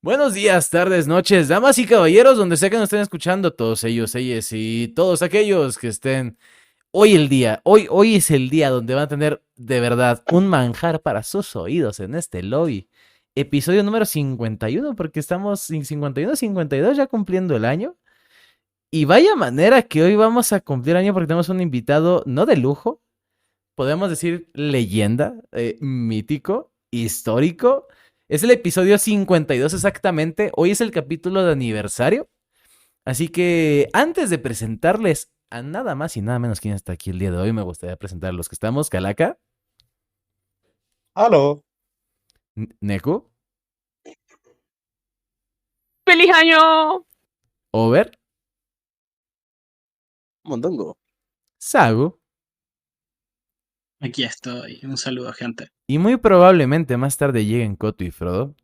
Buenos días, tardes, noches, damas y caballeros, donde sea que nos estén escuchando, todos ellos, ellas y todos aquellos que estén hoy el día, hoy es el día donde van a tener de verdad un manjar para sus oídos en este lobby. Episodio número 51, porque estamos en 51, 52 ya cumpliendo el año. Y vaya manera que hoy vamos a cumplir año porque tenemos un invitado no de lujo, podemos decir leyenda, mítico, histórico. Es el episodio 52 exactamente. Hoy es el capítulo de aniversario. Así que antes de presentarles a nada más y nada menos quién está aquí el día de hoy, me gustaría presentar a los que estamos. Calaca, Aló, Neku, ¡Feliz año! Over, Mondongo. Sagu Aquí estoy. Un saludo, gente. y muy probablemente más tarde lleguen Koto y Frodo.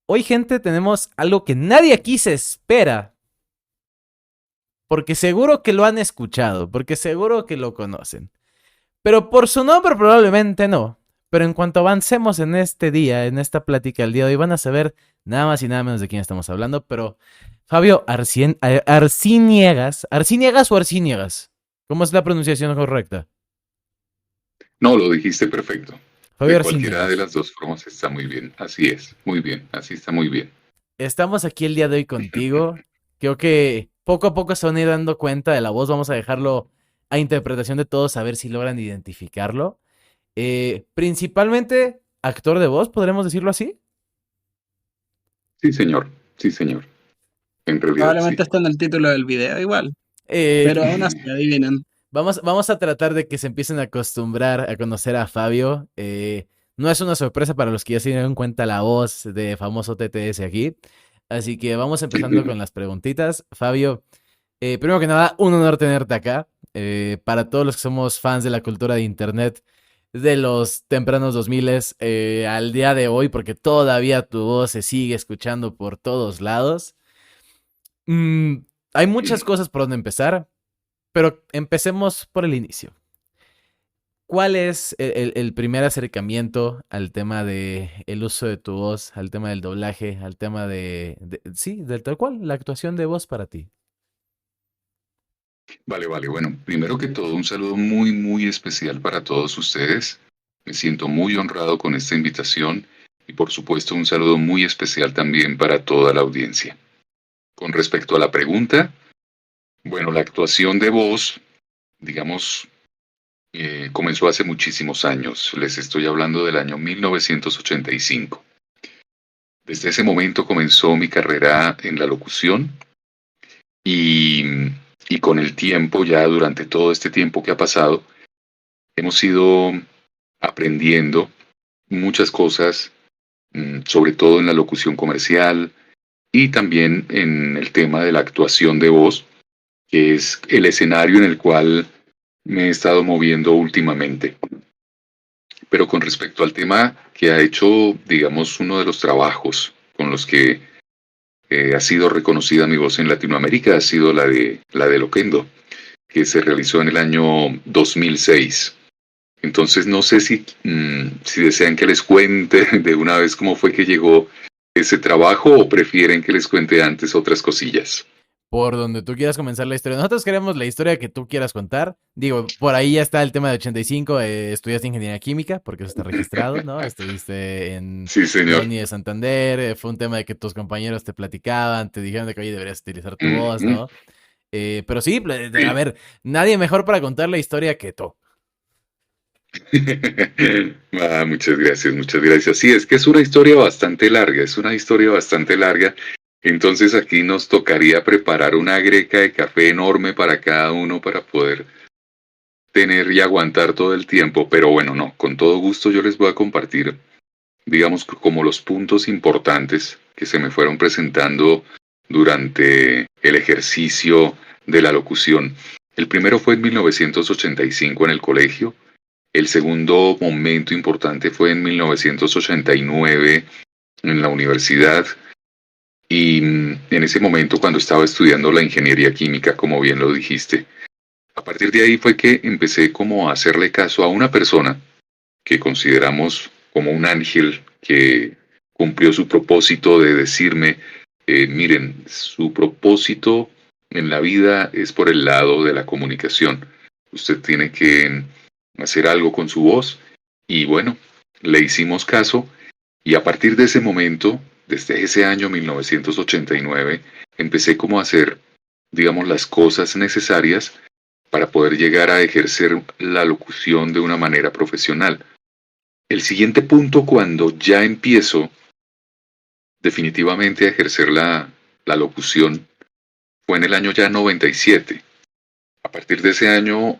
Hoy, gente, tenemos algo que nadie aquí se espera. Porque seguro que lo han escuchado, porque seguro que lo conocen. Pero por su nombre probablemente no. Pero en cuanto avancemos en este día, en esta plática el día de hoy, van a saber nada más y nada menos de quién estamos hablando. Pero Fabio Arciniegas, ¿Arciniegas o Arciniegas? ¿Cómo es la pronunciación correcta? No, lo dijiste perfecto. Fabio De cualquiera de Arciniegas. las dos formas está muy bien. Así es, muy bien, así está muy bien. Estamos aquí el día de hoy contigo. Creo que poco a poco se van a ir dando cuenta de la voz. Vamos a dejarlo a interpretación de todos, a ver si logran identificarlo. Principalmente actor de voz, ¿podremos decirlo así? Sí, señor, sí, señor. En realidad sí. Probablemente está en el título del video igual. Eh, Pero aún así, adivinen. vamos a tratar de que se empiecen a acostumbrar a conocer a Fabio. No es una sorpresa para los que ya se dieron cuenta la voz de famoso TTS aquí. Así que vamos empezando con las preguntitas. Fabio, primero que nada, un honor tenerte acá. Para todos los que somos fans de la cultura de Internet de los tempranos 2000 al día de hoy, porque todavía tu voz se sigue escuchando por todos lados. Mm, hay muchas cosas por donde empezar, pero empecemos por el inicio. ¿Cuál es el primer acercamiento al tema de el uso de tu voz, al tema del doblaje, al tema sí, del tal cual, la actuación de voz para ti? Vale, vale. Bueno, primero que todo, un saludo muy, muy especial para todos ustedes. Me siento muy honrado con esta invitación y por supuesto un saludo muy especial también para toda la audiencia. Con respecto a la pregunta, bueno, la actuación de voz, digamos, comenzó hace muchísimos años. Les estoy hablando del año 1985. Desde ese momento comenzó mi carrera en la locución y, y con el tiempo, ya durante todo este tiempo que ha pasado, hemos ido aprendiendo muchas cosas, sobre todo en la locución comercial y también en el tema de la actuación de voz, que es el escenario en el cual me he estado moviendo últimamente. Pero con respecto al tema que ha hecho, digamos, uno de los trabajos con los que ha sido reconocida mi voz en Latinoamérica, ha sido la de Loquendo, que se realizó en el año 2006. Entonces no sé si desean que les cuente de una vez cómo fue que llegó ese trabajo o prefieren que les cuente antes otras cosillas. Por donde tú quieras comenzar la historia. Nosotros queremos la historia que tú quieras contar. Digo, por ahí ya está el tema de 85. Estudiaste ingeniería química, porque eso está registrado, ¿no? Estuviste en Sí, la señor. Uni de Santander. Fue un tema de que tus compañeros te platicaban, te dijeron de que, oye, deberías utilizar tu voz, Ujú. ¿no? Pero sí, a Sí. ver, nadie mejor para contar la historia que tú. Muchas gracias, muchas gracias. Sí, es que es una historia bastante larga, es una historia bastante larga. Entonces aquí nos tocaría preparar una greca de café enorme para cada uno para poder tener y aguantar todo el tiempo. Pero bueno, no, con todo gusto yo les voy a compartir, digamos, como los puntos importantes que se me fueron presentando durante el ejercicio de la locución. El primero fue en 1985 en el colegio. El segundo momento importante fue en 1989 en la universidad y en ese momento cuando estaba estudiando la ingeniería química, como bien lo dijiste. A partir de ahí fue que empecé como a hacerle caso a una persona que consideramos como un ángel que cumplió su propósito de decirme, miren, su propósito en la vida es por el lado de la comunicación. Usted tiene que hacer algo con su voz y bueno, le hicimos caso y a partir de ese momento, desde ese año 1989, empecé como a hacer, digamos, las cosas necesarias para poder llegar a ejercer la locución de una manera profesional. El siguiente punto, cuando ya empiezo definitivamente a ejercer la locución, fue en el año ya 97. A partir de ese año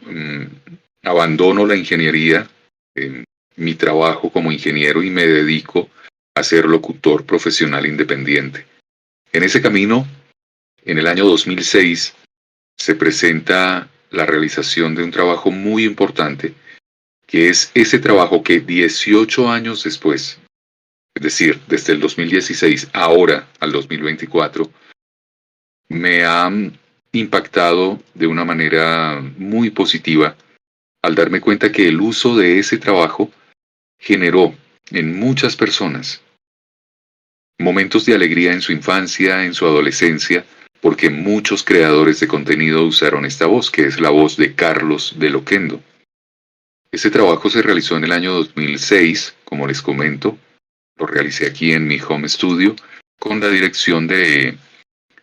abandono la ingeniería, mi trabajo como ingeniero y me dedico a ser locutor profesional independiente. En ese camino, en el año 2006, se presenta la realización de un trabajo muy importante, que es ese trabajo que 18 años después, es decir, desde el 2016 ahora al 2024, me ha impactado de una manera muy positiva al darme cuenta que el uso de ese trabajo generó en muchas personas momentos de alegría en su infancia, en su adolescencia, porque muchos creadores de contenido usaron esta voz, que es la voz de Carlos de Loquendo. Ese trabajo se realizó en el año 2006, como les comento, lo realicé aquí en mi home studio, con la dirección de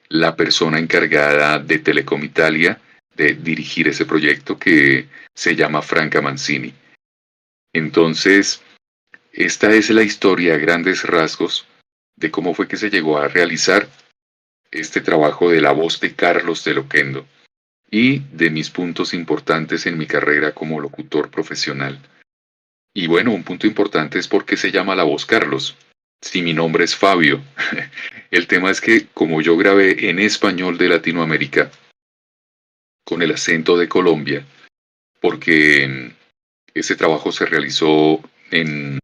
la persona encargada de Telecom Italia de dirigir ese proyecto, que se llama Franca Mancini. Entonces, esta es la historia a grandes rasgos de cómo fue que se llegó a realizar este trabajo de la voz de Carlos de Loquendo y de mis puntos importantes en mi carrera como locutor profesional. Y bueno, un punto importante es por qué se llama la voz Carlos, si mi nombre es Fabio. El tema es que como yo grabé en español de Latinoamérica, con el acento de Colombia, porque ese trabajo se realizó en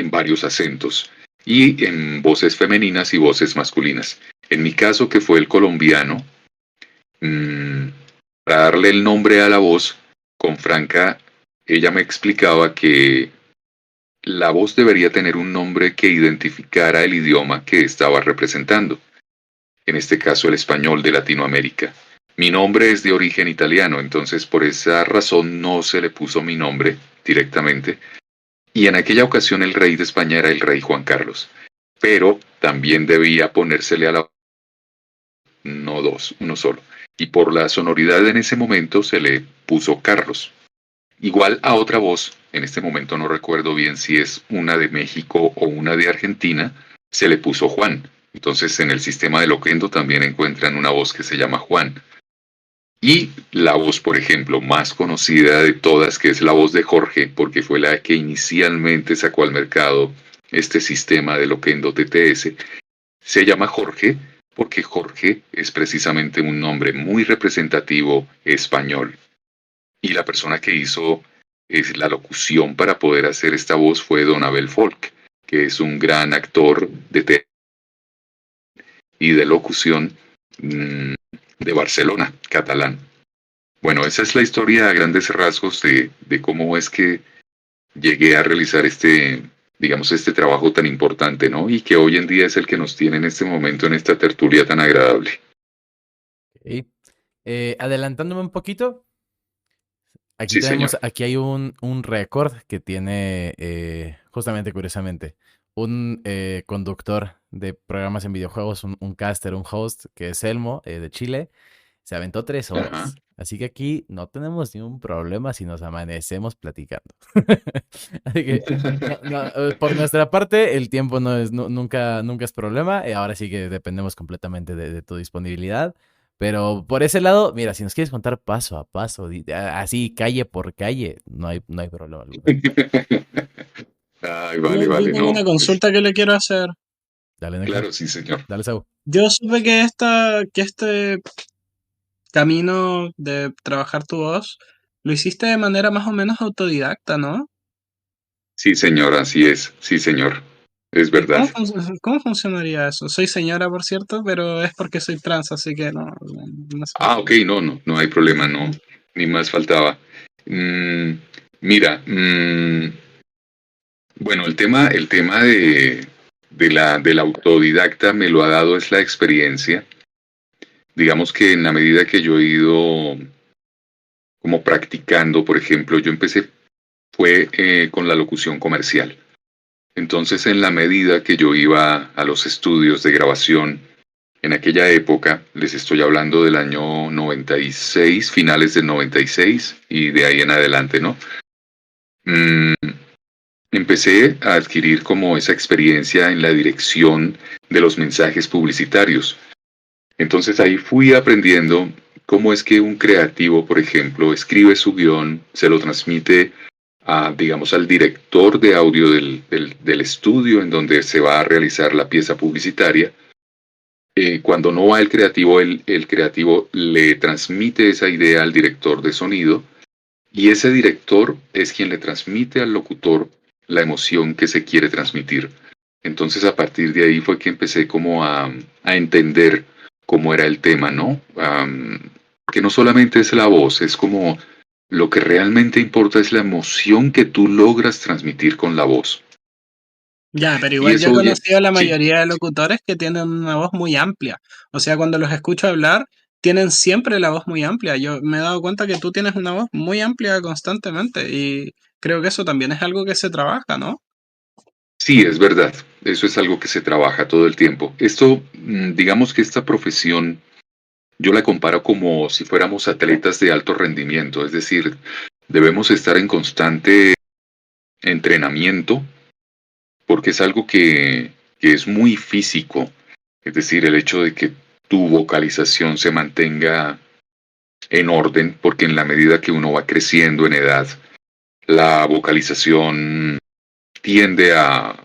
varios acentos y en voces femeninas y voces masculinas. En mi caso, que fue el colombiano, para darle el nombre a la voz, con Franca, ella me explicaba que la voz debería tener un nombre que identificara el idioma que estaba representando, en este caso el español de Latinoamérica. Mi nombre es de origen italiano, entonces por esa razón no se le puso mi nombre directamente, y en aquella ocasión el rey de España era el rey Juan Carlos, pero también debía ponérsele a la no dos, uno solo, y por la sonoridad en ese momento se le puso Carlos. Igual a otra voz, en este momento no recuerdo bien si es una de México o una de Argentina, se le puso Juan. Entonces en el sistema de Loquendo también encuentran una voz que se llama Juan. Y la voz, por ejemplo, más conocida de todas, que es la voz de Jorge, porque fue la que inicialmente sacó al mercado este sistema de Loquendo TTS, se llama Jorge porque Jorge es precisamente un nombre muy representativo español. Y la persona que hizo la locución para poder hacer esta voz fue Don Abel Folk, que es un gran actor de y de locución de Barcelona, catalán. Bueno, esa es la historia a grandes rasgos de cómo es que llegué a realizar este trabajo tan importante, ¿no? Y que hoy en día es el que nos tiene en este momento en esta tertulia tan agradable. Okay. Adelantándome un poquito, aquí Sí, tenemos, señor. aquí hay un récord que tiene, justamente, curiosamente, un conductor de programas en videojuegos, un caster, un host, que es Elmo, de Chile. Se aventó 3 horas. Ajá. Así que aquí no tenemos ningún problema si nos amanecemos platicando. Así que, por nuestra parte, el tiempo nunca es problema. Ahora sí que dependemos completamente de tu disponibilidad. Pero por ese lado, mira, si nos quieres contar paso a paso, así calle por calle, no hay problema alguno. Ay, Yo, vale, yo vale, tengo no. una consulta que le quiero hacer. Dale, Neko. Claro, sí, señor. Dale, Sau. Yo supe que este camino de trabajar tu voz lo hiciste de manera más o menos autodidacta, ¿no? Sí, señor, así es. Sí, señor. Es ¿Y verdad. cómo funcionaría eso? Soy señora, por cierto, pero es porque soy trans, así que no sé. Ah, ok, no hay problema, no. Ni más faltaba. Mira, bueno, el tema del autodidacta me lo ha dado es la experiencia. Digamos que en la medida que yo he ido como practicando, por ejemplo, yo empecé fue con la locución comercial. Entonces, en la medida que yo iba a los estudios de grabación, en aquella época, les estoy hablando del año 96, finales del 96 y de ahí en adelante, ¿no? Mm, Empecé a adquirir como esa experiencia en la dirección de los mensajes publicitarios. Entonces ahí fui aprendiendo cómo es que un creativo, por ejemplo, escribe su guión, se lo transmite a, digamos, al director de audio del estudio en donde se va a realizar la pieza publicitaria. Cuando no va el creativo le transmite esa idea al director de sonido y ese director es quien le transmite al locutor la emoción que se quiere transmitir. Entonces a partir de ahí fue que empecé como a entender cómo era el tema, ¿no? Que no solamente es la voz, es como lo que realmente importa es la emoción que tú logras transmitir con la voz. Ya, pero Y igual yo he eso, conocido a la sí, mayoría de locutores que tienen una voz muy amplia. O sea, cuando los escucho hablar, tienen siempre la voz muy amplia. Yo me he dado cuenta que tú tienes una voz muy amplia constantemente y creo que eso también es algo que se trabaja, ¿no? sí, es verdad. Eso es algo que se trabaja todo el tiempo. Esto, digamos que esta profesión, yo la comparo como si fuéramos atletas de alto rendimiento, es decir, debemos estar en constante entrenamiento porque es algo que es muy físico, es decir, el hecho de que tu vocalización se mantenga en orden, porque en la medida que uno va creciendo en edad, la vocalización tiende a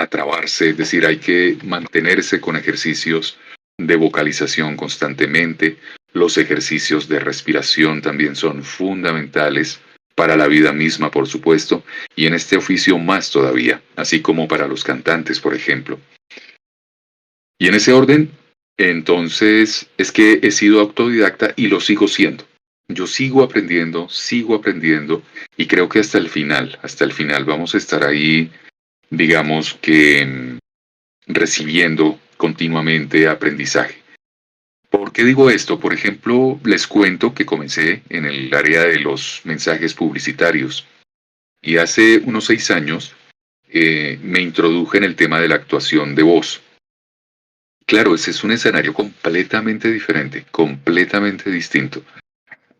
trabarse, es decir, hay que mantenerse con ejercicios de vocalización constantemente. Los ejercicios de respiración también son fundamentales para la vida misma, por supuesto, y en este oficio más todavía, así como para los cantantes, por ejemplo. Y en ese orden, entonces, es que he sido autodidacta y lo sigo siendo. Yo sigo aprendiendo, y creo que hasta el final vamos a estar ahí, digamos que recibiendo continuamente aprendizaje. ¿Por qué digo esto? Por ejemplo, les cuento que comencé en el área de los mensajes publicitarios y hace unos 6 años me introduje en el tema de la actuación de voz. Claro, ese es un escenario completamente diferente, completamente distinto.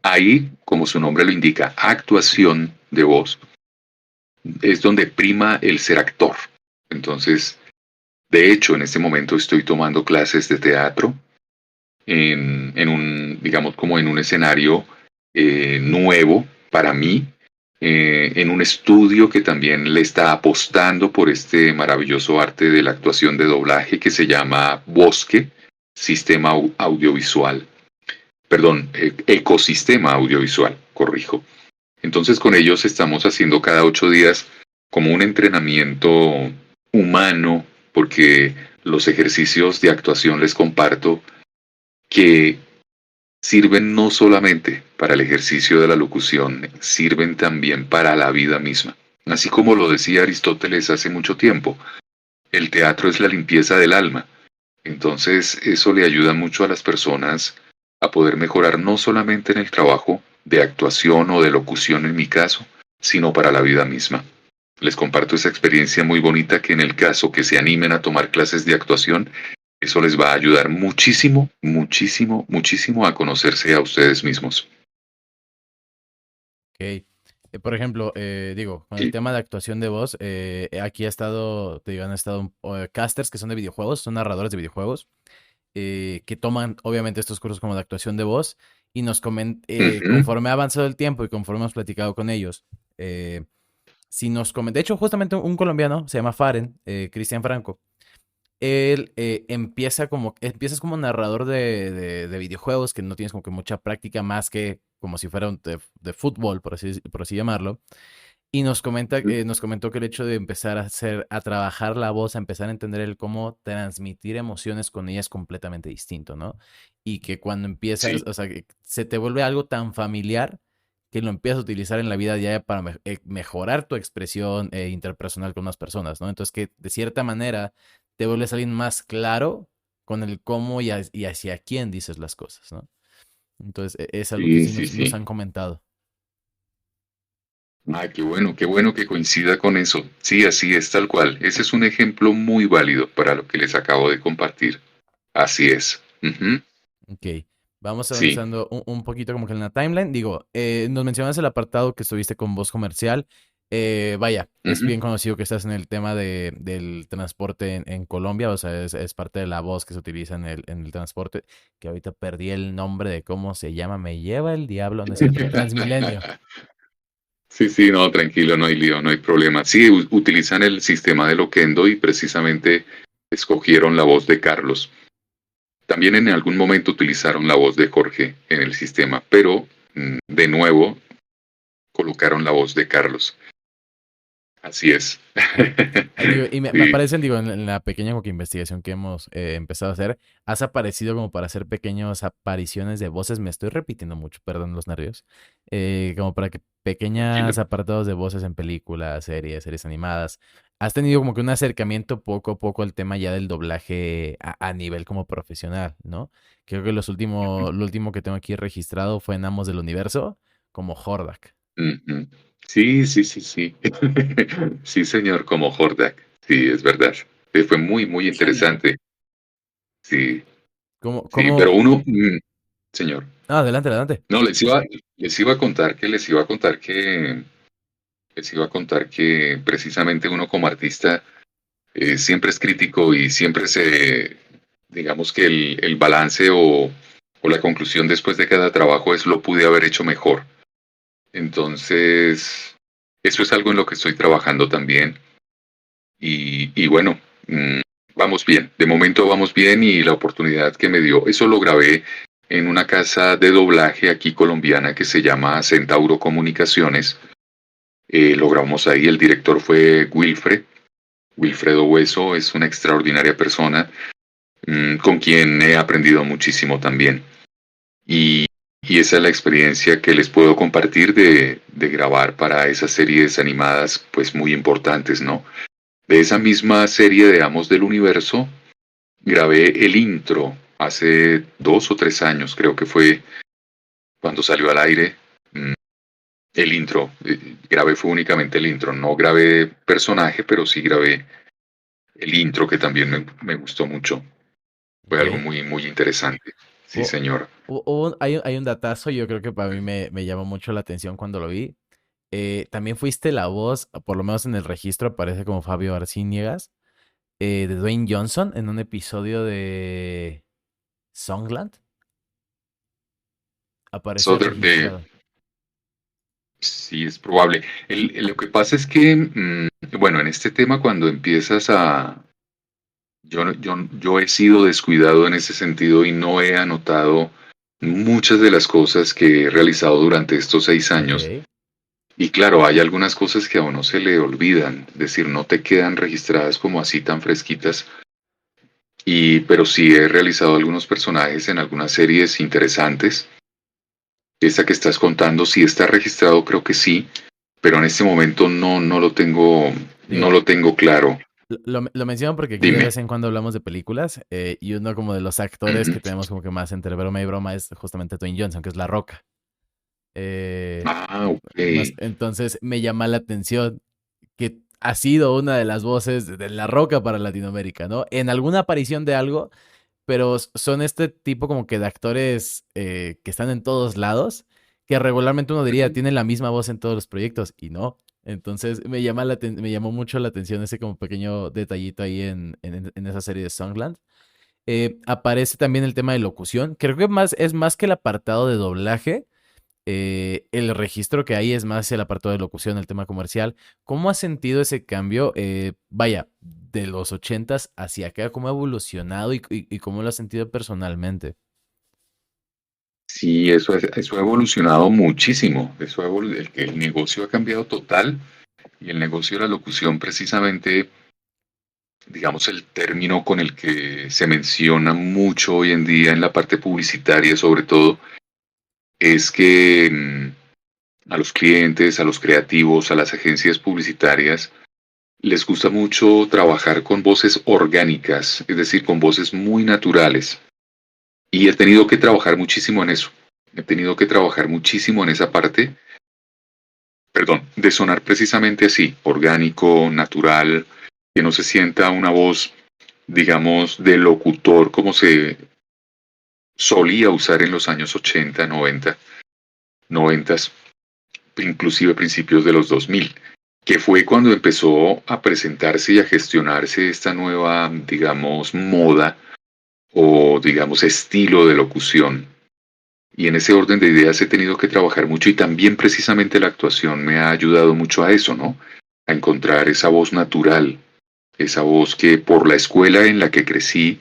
Ahí, como su nombre lo indica, actuación de voz, es donde prima el ser actor. Entonces, de hecho, en este momento estoy tomando clases de teatro en un, digamos, como en un escenario nuevo para mí, en un estudio que también le está apostando por este maravilloso arte de la actuación de doblaje que se llama Bosque, Sistema Audiovisual. Perdón, Ecosistema Audiovisual, corrijo. Entonces con ellos estamos haciendo cada 8 días como un entrenamiento humano, porque los ejercicios de actuación les comparto que sirven no solamente para el ejercicio de la locución, sirven también para la vida misma. Así como lo decía Aristóteles hace mucho tiempo, el teatro es la limpieza del alma. Entonces eso le ayuda mucho a las personas a poder mejorar no solamente en el trabajo de actuación o de locución en mi caso, sino para la vida misma. Les comparto esa experiencia muy bonita que en el caso que se animen a tomar clases de actuación, eso les va a ayudar muchísimo, muchísimo, muchísimo a conocerse a ustedes mismos. Ok. Por ejemplo, digo, con el Sí. tema de actuación de voz, aquí ha estado, te digo, han estado casters que son de videojuegos, son narradores de videojuegos, que toman obviamente estos cursos como de actuación de voz y nos comentan, Ujú. conforme ha avanzado el tiempo y conforme hemos platicado con ellos, si nos comentan, de hecho, justamente un colombiano, se llama Faren, Cristian Franco, él empiezas como narrador de videojuegos, que no tienes como que mucha práctica más que como si fuera de fútbol, por así llamarlo. Y nos comentó que el hecho de empezar a trabajar la voz, a empezar a entender el cómo transmitir emociones con ella es completamente distinto, ¿no? Y que cuando empiezas, Sí. o sea, que se te vuelve algo tan familiar que lo empiezas a utilizar en la vida diaria para mejorar tu expresión interpersonal con más personas, ¿no? Entonces que de cierta manera te vuelves alguien más claro con el cómo y hacia quién dices las cosas, ¿no? Entonces es algo que Sí, sí sí, nos sí. han comentado. Ah, qué bueno que coincida con eso. Sí, así es, tal cual. Ese es un ejemplo muy válido para lo que les acabo de compartir. Así es. Ujú. Ok, vamos Sí. avanzando un poquito como que en la timeline. Digo, nos mencionas el apartado que estuviste con voz comercial. Vaya, es Ujú. bien conocido que estás en el tema del transporte en Colombia, o sea, es parte de la voz que se utiliza en el transporte, que ahorita perdí el nombre de cómo se llama, me lleva el diablo, ¿no es cierto? Transmilenio. Sí, sí, no, tranquilo, no hay lío, no hay problema. Sí, utilizan el sistema de Loquendo y precisamente escogieron la voz de Carlos. También en algún momento utilizaron la voz de Jorge en el sistema, pero de nuevo colocaron la voz de Carlos. Así es. Digo, y me Sí, aparecen, digo, en la pequeña como que investigación que hemos empezado a hacer, has aparecido como para hacer pequeñas apariciones de voces, me estoy repitiendo mucho, perdón los nervios, como para que tranquilo. pequeñas apartados de voces en películas, series animadas. Has tenido como que un acercamiento poco a poco al tema ya del doblaje a nivel como profesional, ¿no? Creo que lo último que tengo aquí registrado fue en Amos del Universo, como Hordak. Ujú. Sí, sí, sí, sí. Sí, señor, como Hordak. Sí, es verdad. Fue muy, muy Genial. interesante. Sí, ¿Cómo, sí, pero cómo? uno, señor. Ah, adelante, adelante. No, les iba a contar que les iba a contar que precisamente uno como artista siempre es crítico y siempre digamos que el balance o la conclusión después de cada trabajo es lo pude haber hecho mejor. Entonces, eso es algo en lo que estoy trabajando también. Y bueno, vamos bien. De momento vamos bien y la oportunidad que me dio, eso lo grabé en una casa de doblaje aquí colombiana que se llama Centauro Comunicaciones. Lo grabamos ahí. El director fue Wilfredo Hueso. Es una extraordinaria persona con quien he aprendido muchísimo también. Y, y esa es la experiencia que les puedo compartir de grabar para esas series animadas, pues muy importantes, ¿no? De esa misma serie de Amos del Universo, grabé el intro hace 2 o 3 años, creo que fue cuando salió al aire. mm, El intro, fue únicamente el intro, no grabé personaje, pero sí grabé el intro que también me gustó mucho. Fue algo Ok. muy, muy interesante. Sí, Hubo- señor. hay un datazo, yo creo que para mí me llamó mucho la atención cuando lo vi. También fuiste la voz, por lo menos en el registro aparece como Fabio Arciniegas, de Dwayne Johnson en un episodio de Songland. Aparece De, registrado. sí, es probable. Lo que pasa es que, bueno, en este tema cuando empiezas a... yo he sido descuidado en ese sentido y no he anotado muchas de las cosas que he realizado durante estos 6 años. Ok. Y claro, hay algunas cosas que a uno se le olvidan, es decir, no te quedan registradas como así tan fresquitas. Pero sí he realizado algunos personajes en algunas series interesantes. Esta que estás contando, sí está registrado, creo que sí, pero en este momento no Digo, lo tengo claro. lo menciono porque aquí de Dime. vez en cuando hablamos de películas y uno como de los actores que Ujú. tenemos como que más entre broma y broma es justamente Dwayne Johnson, que es La Roca. Eh, Ah, ok. entonces me llama la atención que ha sido una de las voces de La Roca para Latinoamérica, ¿no? En alguna aparición de algo, pero son este tipo como que de actores que están en todos lados, que regularmente uno diría Ujú. tienen la misma voz en todos los proyectos y no. Entonces me llamó mucho la atención ese como pequeño detallito ahí en esa serie de Songland. Aparece también el tema de locución. Creo que es más que el apartado de doblaje el registro que hay es más el apartado de locución, el tema comercial. ¿Cómo has sentido ese cambio? Vaya, de los ochentas hacia acá, ¿cómo ha evolucionado y cómo lo has sentido personalmente? Sí, eso ha evolucionado muchísimo. El negocio ha cambiado total y el negocio de la locución precisamente, digamos, el término con el que se menciona mucho hoy en día en la parte publicitaria sobre todo, es que a los clientes, a los creativos, a las agencias publicitarias, les gusta mucho trabajar con voces orgánicas, es decir, con voces muy naturales. Y he tenido que trabajar muchísimo en eso. He tenido que trabajar muchísimo en esa parte, perdón, de sonar precisamente así, orgánico, natural, que no se sienta una voz, digamos, de locutor como se solía usar en los años 80, 90, 90, inclusive principios de los 2000, que fue cuando empezó a presentarse y a gestionarse esta nueva, digamos, moda o, digamos, estilo de locución. Y en ese orden de ideas he tenido que trabajar mucho y también precisamente la actuación me ha ayudado mucho a eso, ¿no? A encontrar esa voz natural, esa voz que por la escuela en la que crecí,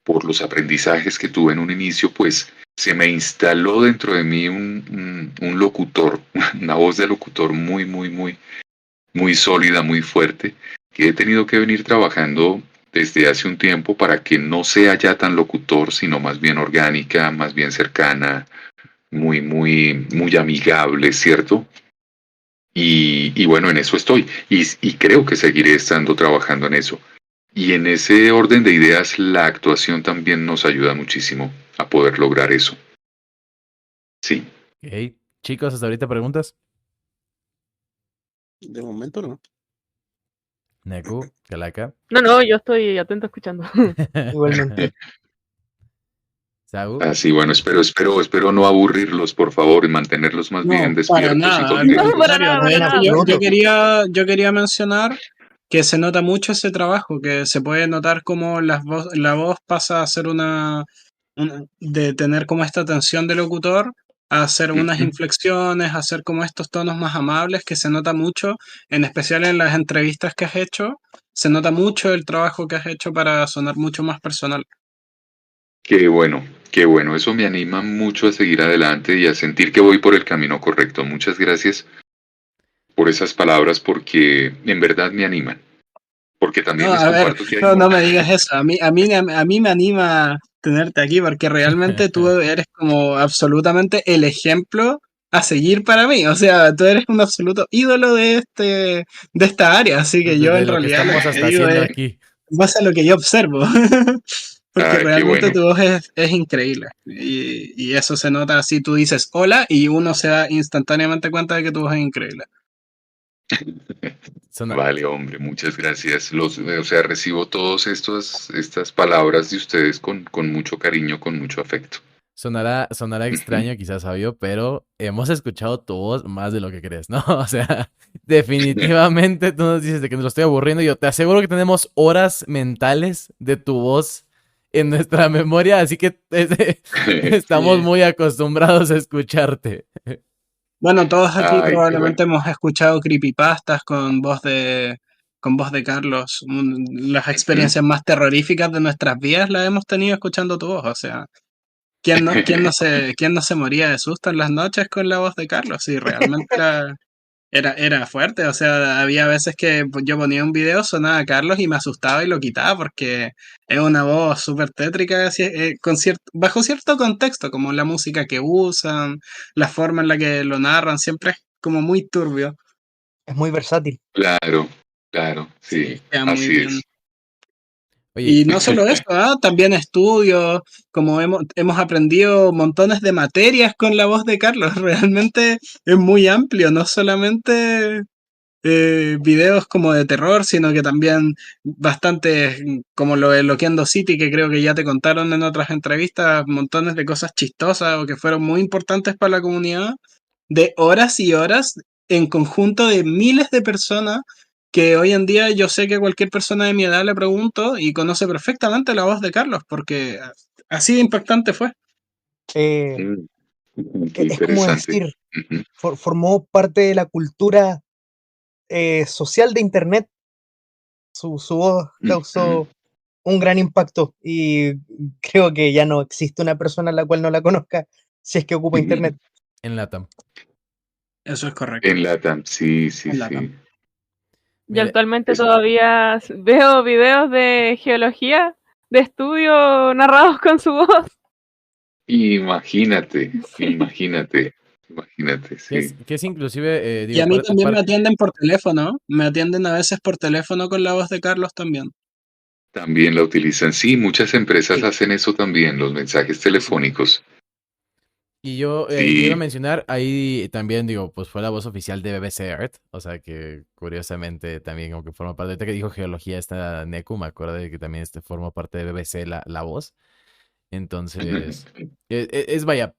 por los aprendizajes que tuve en un inicio, pues se me instaló dentro de mí un locutor, una voz de locutor muy, muy, muy, muy sólida, muy fuerte, que he tenido que venir trabajando desde hace un tiempo para que no sea ya tan locutor, sino más bien orgánica, más bien cercana, muy, muy, muy amigable, ¿cierto? Y bueno, en eso estoy. Y creo que seguiré estando trabajando en eso. Y en ese orden de ideas, la actuación también nos ayuda muchísimo a poder lograr eso. Sí. Ok. Chicos, hasta ahorita preguntas. De momento no. Neku, Calaca, No, yo estoy atento escuchando. Igualmente. Sagu. Así, bueno, espero no aburrirlos, por favor, y mantenerlos más No, bien para despiertos y nada, al contentos. No, para contrario. nada, De para hecho, nada. yo quería mencionar que se nota mucho ese trabajo, que se puede notar cómo la voz pasa a ser de tener como esta tensión de locutor, a hacer unas Ujú. inflexiones, a hacer como estos tonos más amables, que se nota mucho, en especial en las entrevistas que has hecho, se nota mucho el trabajo que has hecho para sonar mucho más personal. Qué bueno, qué bueno. Eso me anima mucho a seguir adelante y a sentir que voy por el camino correcto. Muchas gracias por esas palabras porque en verdad me animan. Porque también No, les a ver, comparto que hay no me digas eso. A mí me anima tenerte aquí porque realmente tú eres como absolutamente el ejemplo a seguir para mí. O sea, tú eres un absoluto ídolo de esta área. Así que yo De en lo que realidad lo estamos que te hasta digo haciendo es aquí. base a lo que yo observo. Porque qué realmente bueno. tu voz es increíble. Y eso se nota así. Tú dices hola y uno se da instantáneamente cuenta de que tu voz es increíble. Sona- Vale, hombre, muchas gracias. O sea, recibo todas estas palabras de ustedes con mucho cariño, con mucho afecto. sonará extraño, quizás sabio, pero hemos escuchado tu voz más de lo que crees, ¿no? O sea, definitivamente tú nos dices de que nos lo estoy aburriendo. Yo te aseguro que tenemos horas mentales de tu voz en nuestra memoria, así que estamos Sí. muy acostumbrados a escucharte. Bueno, todos aquí Ay, qué bueno. probablemente hemos escuchado creepypastas con voz de Carlos. Las Ujú. experiencias más terroríficas de nuestras vidas las hemos tenido escuchando tu voz. O sea, quién no se moría de susto en las noches con la voz de Carlos? Sí, realmente era fuerte. O sea, había veces que yo ponía un video, sonaba Carlos y me asustaba y lo quitaba porque es una voz súper tétrica así, bajo cierto contexto, como la música que usan, la forma en la que lo narran, siempre es como muy turbio. Es muy versátil. Claro, claro, Sí, sí, queda muy así bien. es. Oye, Y no solo eso, también estudios, como hemos aprendido montones de materias con la voz de Carlos. Realmente es muy amplio, no solamente videos como de terror, sino que también bastantes, como lo de Loquendo City, que creo que ya te contaron en otras entrevistas, montones de cosas chistosas o que fueron muy importantes para la comunidad, de horas y horas en conjunto de miles de personas que hoy en día yo sé que cualquier persona de mi edad le pregunto y conoce perfectamente la voz de Carlos, porque así de impactante fue. Eh, Qué es como interesante. decir, Ujú, formó parte de la cultura social de Internet. Su voz ujú. causó un gran impacto y creo que ya no existe una persona a la cual no la conozca si es que ocupa Internet. en Latam. Eso es correcto. En Latam, sí, sí, En Latam. sí. Yo Mire, actualmente Es- todavía veo videos de geología, de estudio narrados con su voz. Imagínate, Sí. imagínate. Imagínate, sí. Que es inclusive, Y a digo, mí también me aparte, atienden por teléfono, me atienden a veces por teléfono con la voz de Carlos también. También la utilizan. Sí, muchas empresas Sí. hacen eso también, los mensajes telefónicos. y yo iba a Sí. mencionar, ahí también, digo, pues fue la voz oficial de BBC Earth, o sea que curiosamente también como que forma parte, ahorita que dijo geología esta Neku, me acuerdo de que también forma parte de BBC la voz, entonces, vaya,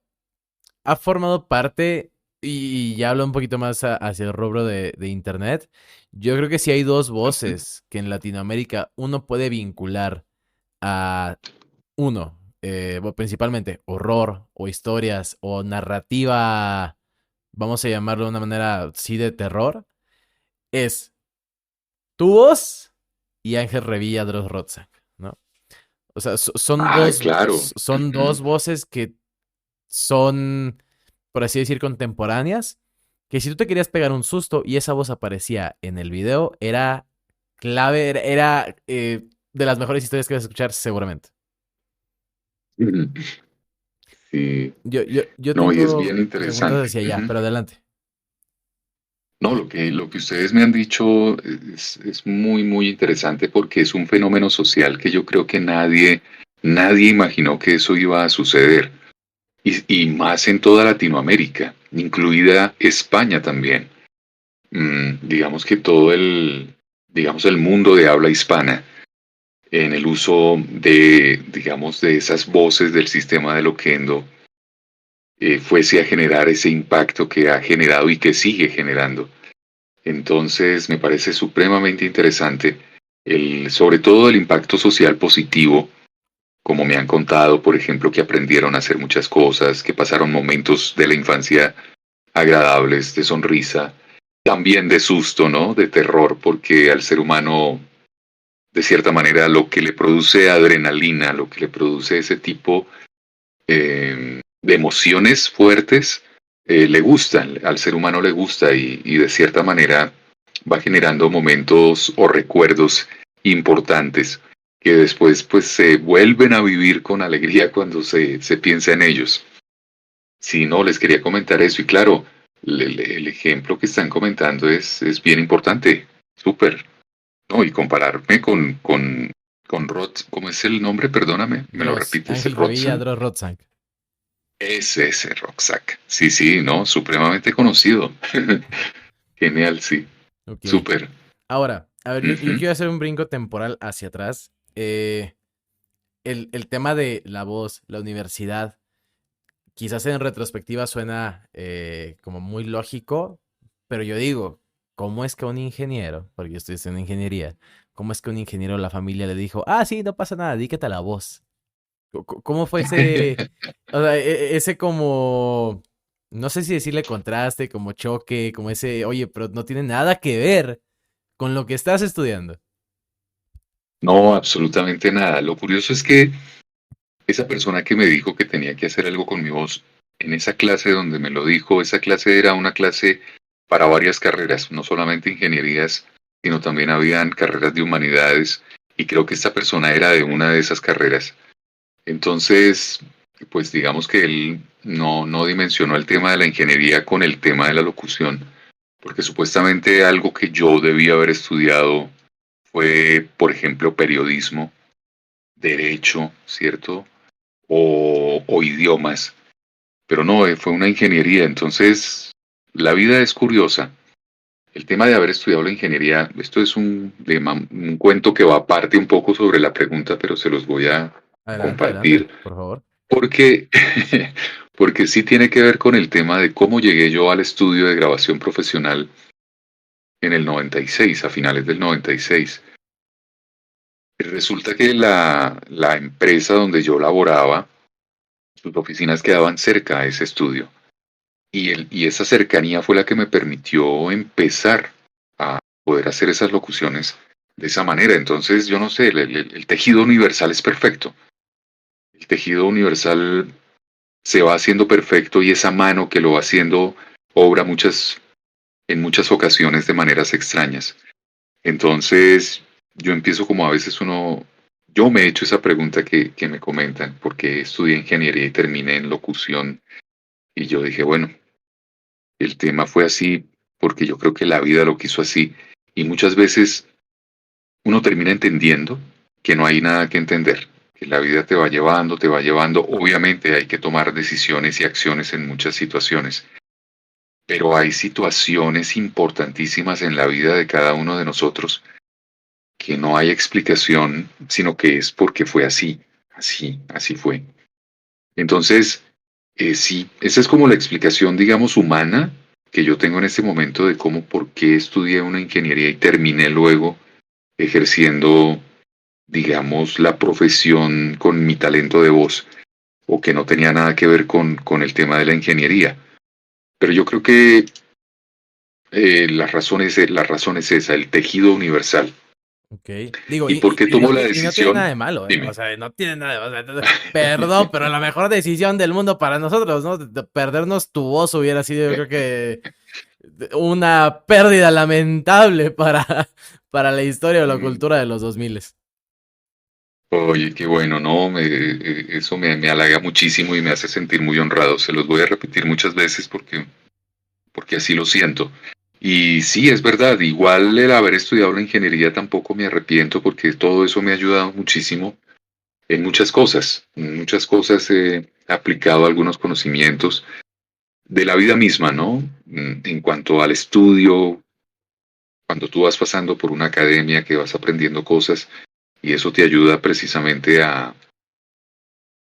ha formado parte, y ya hablo un poquito más hacia el rubro de internet, yo creo que sí hay dos voces que en Latinoamérica uno puede vincular a uno, principalmente horror o historias o narrativa, vamos a llamarlo de una manera sí de terror, es tu voz y Ángel Revilla Dross Rotzak, ¿no? O sea, Ah, claro. son dos voces que son, por así decir, contemporáneas, que si tú te querías pegar un susto y esa voz aparecía en el video, era clave, de las mejores historias que vas a escuchar seguramente. Sí. Yo No, y es tengo bien preguntas interesante. hacia allá, pero adelante. No, lo que ustedes me han dicho es muy, muy interesante porque es un fenómeno social que yo creo que nadie imaginó que eso iba a suceder. Y más en toda Latinoamérica, incluida España también. Digamos que digamos, el mundo de habla hispana, en el uso digamos, de esas voces del sistema de Loquendo, fuese a generar ese impacto que ha generado y que sigue generando. Entonces, me parece supremamente interesante, sobre todo el impacto social positivo, como me han contado, por ejemplo, que aprendieron a hacer muchas cosas, que pasaron momentos de la infancia agradables, de sonrisa, también de susto, ¿no? De terror, porque al ser humano, de cierta manera, lo que le produce adrenalina, lo que le produce ese tipo de emociones fuertes, le gustan, al ser humano le gusta y de cierta manera va generando momentos o recuerdos importantes que después pues se vuelven a vivir con alegría cuando se piensa en ellos. Sí, no, les quería comentar eso y claro, el ejemplo que están comentando es bien importante, súper, ¿no? Y compararme con Rod, ¿cómo es el nombre? Perdóname, ¿me lo Dross, repites? Ángel Revilla Rodson. Dross Rotzak. Ese Roxac. Sí, sí, no, supremamente conocido. Genial, sí, Ok. súper. Ahora, a ver, yo Ujú. quiero hacer un brinco temporal hacia atrás. El tema de la voz, la universidad, quizás en retrospectiva suena como muy lógico, pero yo digo, ¿cómo es que un ingeniero, porque yo estoy estudiando ingeniería, cómo es que un ingeniero la familia le dijo, ah, sí, no pasa nada, dígate a la voz? ¿Cómo fue o sea, ese como, no sé si decirle contraste, como choque, como ese, oye, pero no tiene nada que ver con lo que estás estudiando? No, absolutamente nada. Lo curioso es que esa persona que me dijo que tenía que hacer algo con mi voz, en esa clase donde me lo dijo, esa clase era una clase para varias carreras, no solamente ingenierías, sino también habían carreras de humanidades, y creo que esta persona era de una de esas carreras. Entonces, pues digamos que él no dimensionó el tema de la ingeniería con el tema de la locución, porque supuestamente algo que yo debía haber estudiado fue, por ejemplo, periodismo, derecho, ¿cierto? O idiomas, pero no, fue una ingeniería. Entonces, la vida es curiosa. El tema de haber estudiado la ingeniería, esto es un cuento que va aparte un poco sobre la pregunta, pero se los voy a Adelante, adelante, compartir. por favor. Porque, porque sí tiene que ver con el tema de cómo llegué yo al estudio de grabación profesional en el 96, a finales del 96. Resulta que la empresa donde yo laboraba, sus oficinas quedaban cerca a ese estudio. Y esa cercanía fue la que me permitió empezar a poder hacer esas locuciones de esa manera. Entonces, yo no sé, el tejido universal es perfecto. El tejido universal se va haciendo perfecto y esa mano que lo va haciendo obra en muchas ocasiones de maneras extrañas. Entonces, yo empiezo como a veces yo me he hecho esa pregunta que me comentan, porque estudié ingeniería y terminé en locución, y yo dije, bueno, el tema fue así porque yo creo que la vida lo quiso así. Y muchas veces uno termina entendiendo que no hay nada que entender, que la vida te va llevando, te va llevando. Obviamente hay que tomar decisiones y acciones en muchas situaciones, pero hay situaciones importantísimas en la vida de cada uno de nosotros que no hay explicación, sino que es porque fue así, así fue. Entonces, sí, esa es como la explicación, digamos, humana que yo tengo en este momento de cómo, por qué estudié una ingeniería y terminé luego ejerciendo, digamos, la profesión con mi talento de voz, o que no tenía nada que ver con el tema de la ingeniería. Pero yo creo que la razón es esa, el tejido universal. Ok. Digo, ¿Y por qué tomo la y no tiene nada decisión? de malo, ¿eh? Dime. O sea, no tiene nada de... O sea, perdón, pero la mejor decisión del mundo para nosotros, ¿no? Perdernos tu voz hubiera sido, yo creo que, una pérdida lamentable para la historia o la Mm, cultura de los 2000. Oye, qué bueno, ¿no? Eso me halaga muchísimo y me hace sentir muy honrado. Se los voy a repetir muchas veces porque así lo siento. Y sí, es verdad, igual el haber estudiado la ingeniería tampoco me arrepiento porque todo eso me ha ayudado muchísimo en muchas cosas. En muchas cosas he aplicado algunos conocimientos de la vida misma, ¿no? En cuanto al estudio, cuando tú vas pasando por una academia que vas aprendiendo cosas y eso te ayuda precisamente a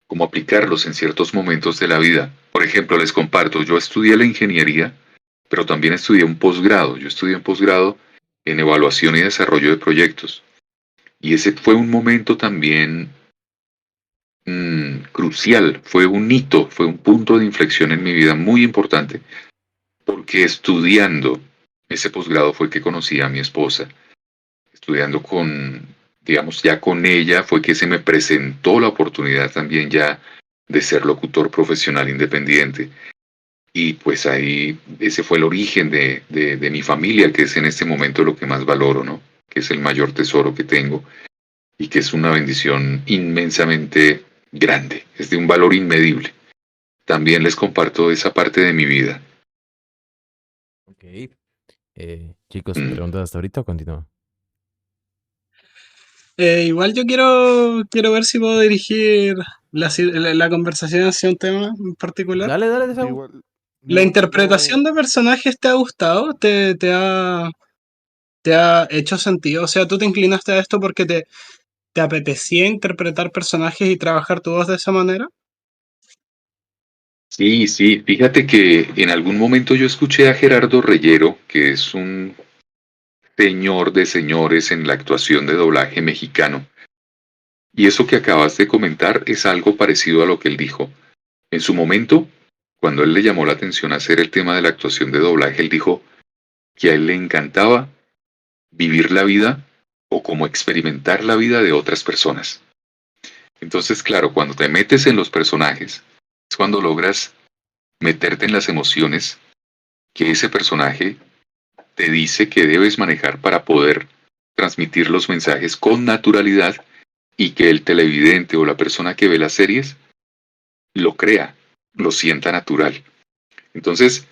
como aplicarlos en ciertos momentos de la vida. Por ejemplo, les comparto, yo estudié la ingeniería, pero también estudié un posgrado. Yo estudié un posgrado en evaluación y desarrollo de proyectos. Y ese fue un momento también crucial, fue un hito, fue un punto de inflexión en mi vida muy importante, porque estudiando ese posgrado fue que conocí a mi esposa. Estudiando digamos, ya con ella fue que se me presentó la oportunidad también ya de ser locutor profesional independiente. Y pues ahí ese fue el origen de mi familia, que es en este momento lo que más valoro, ¿no? Que es el mayor tesoro que tengo y que es una bendición inmensamente grande, es de un valor inmedible. También les comparto esa parte de mi vida. Ok. Chicos, Mm. ¿preguntas hasta ahorita o continúo? Igual yo quiero ver si puedo dirigir la conversación hacia un tema en particular. Dale, dale, Saúl. Igual, ¿La yo, interpretación de personajes te ha gustado? ¿Te ha hecho sentido? O sea, ¿tú te inclinaste a esto porque te apetecía interpretar personajes y trabajar tu voz de esa manera? Sí, sí, fíjate que en algún momento yo escuché a Gerardo Reyero, que es un señor de señores en la actuación de doblaje mexicano. Y eso que acabas de comentar es algo parecido a lo que él dijo. En su momento, cuando él le llamó la atención a hacer el tema de la actuación de doblaje, él dijo que a él le encantaba vivir la vida o como experimentar la vida de otras personas. Entonces, claro, cuando te metes en los personajes, es cuando logras meterte en las emociones que ese personaje te dice que debes manejar para poder transmitir los mensajes con naturalidad y que el televidente o la persona que ve las series lo crea, lo sienta natural. Entonces,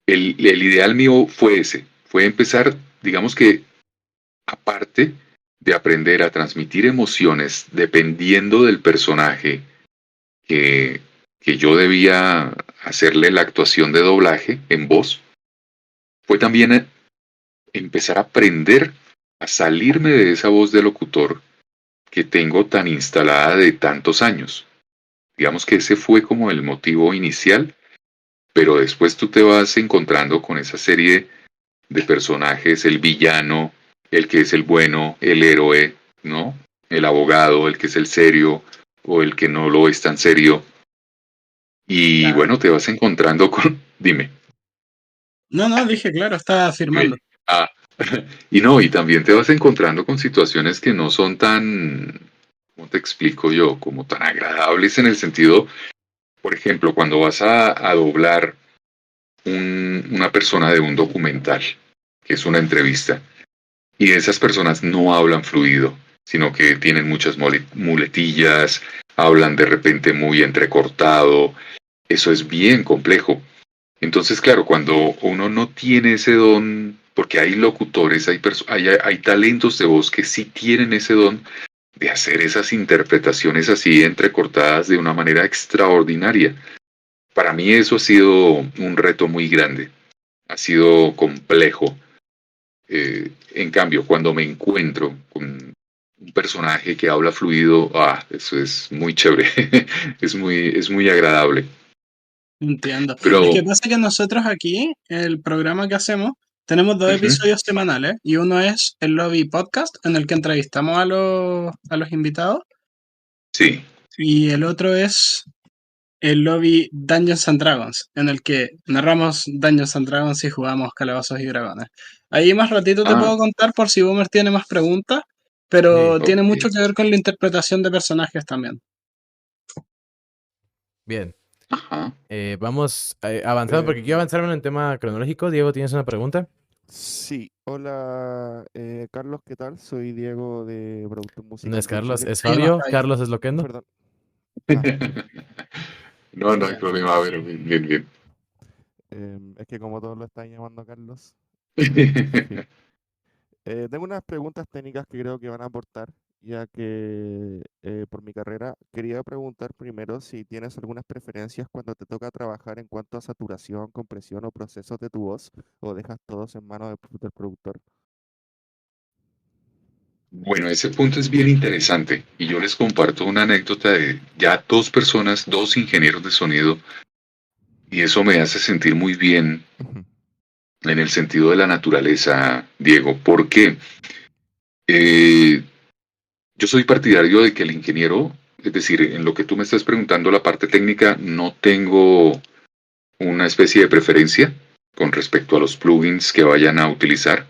el ideal mío fue ese, fue empezar, digamos que aparte de aprender a transmitir emociones dependiendo del personaje que, que yo debía hacerle la actuación de doblaje en voz, fue también empezar a aprender a salirme de esa voz de locutor que tengo tan instalada de tantos años. Digamos que ese fue como el motivo inicial, pero después tú te vas encontrando con esa serie de personajes, el villano, el que es el bueno, el héroe, ¿no? El abogado, el que es el serio o el que no lo es tan serio. Y Claro. bueno, te vas encontrando con... Dime. No, dije, claro, estaba afirmando. Ah, y no, y también te vas encontrando con situaciones que no son tan, ¿cómo te explico yo? Como tan agradables en el sentido, por ejemplo, cuando vas a doblar una persona de un documental, que es una entrevista, y esas personas no hablan fluido, sino que tienen muchas muletillas, hablan de repente muy entrecortado, eso es bien complejo. Entonces, claro, cuando uno no tiene ese don, porque hay locutores, hay talentos de voz que sí tienen ese don de hacer esas interpretaciones así entrecortadas de una manera extraordinaria. Para mí eso ha sido un reto muy grande, ha sido complejo. En cambio, cuando me encuentro con un personaje que habla fluido, eso es muy chévere, es muy agradable. Entiendo. Es que Pero, pasa que nosotros aquí, el programa que hacemos, tenemos dos ujú, episodios semanales y uno es el Lobby Podcast, en el que entrevistamos a los invitados, sí. y el otro es el Lobby Dungeons and Dragons, en el que narramos Dungeons and Dragons y jugamos Calabozos y Dragones. Ahí más ratito te Ah, puedo contar por si Boomer tiene más preguntas, pero Sí, tiene ok. mucho que ver con la interpretación de personajes también. bien. Ajá. Vamos avanzando porque quiero Em, avanzar en el tema cronológico. Diego, ¿tienes una pregunta? sí, hola Carlos, ¿qué tal? Soy Diego de Productor No Musical es de Carlos, Chile. es Ahí más Fabio. ahí. Carlos es Loquendo. Perdón. Ah, No, no hay problema. A ver, bien, bien, bien. es que como todos lo están llamando Carlos, en fin. Tengo unas preguntas técnicas que creo que van a aportar, ya que por mi carrera quería preguntar primero si tienes algunas preferencias cuando te toca trabajar en cuanto a saturación, compresión o procesos de tu voz, o dejas todos en manos del productor. Bueno, ese punto es bien interesante y yo les comparto una anécdota de ya dos personas, dos ingenieros de sonido, y eso me hace sentir muy bien Ujú, en el sentido de la naturaleza, Diego. ¿Por qué? Eh, yo soy partidario de que el ingeniero, es decir, en lo que tú me estás preguntando, la parte técnica, no tengo una especie de preferencia con respecto a los plugins que vayan a utilizar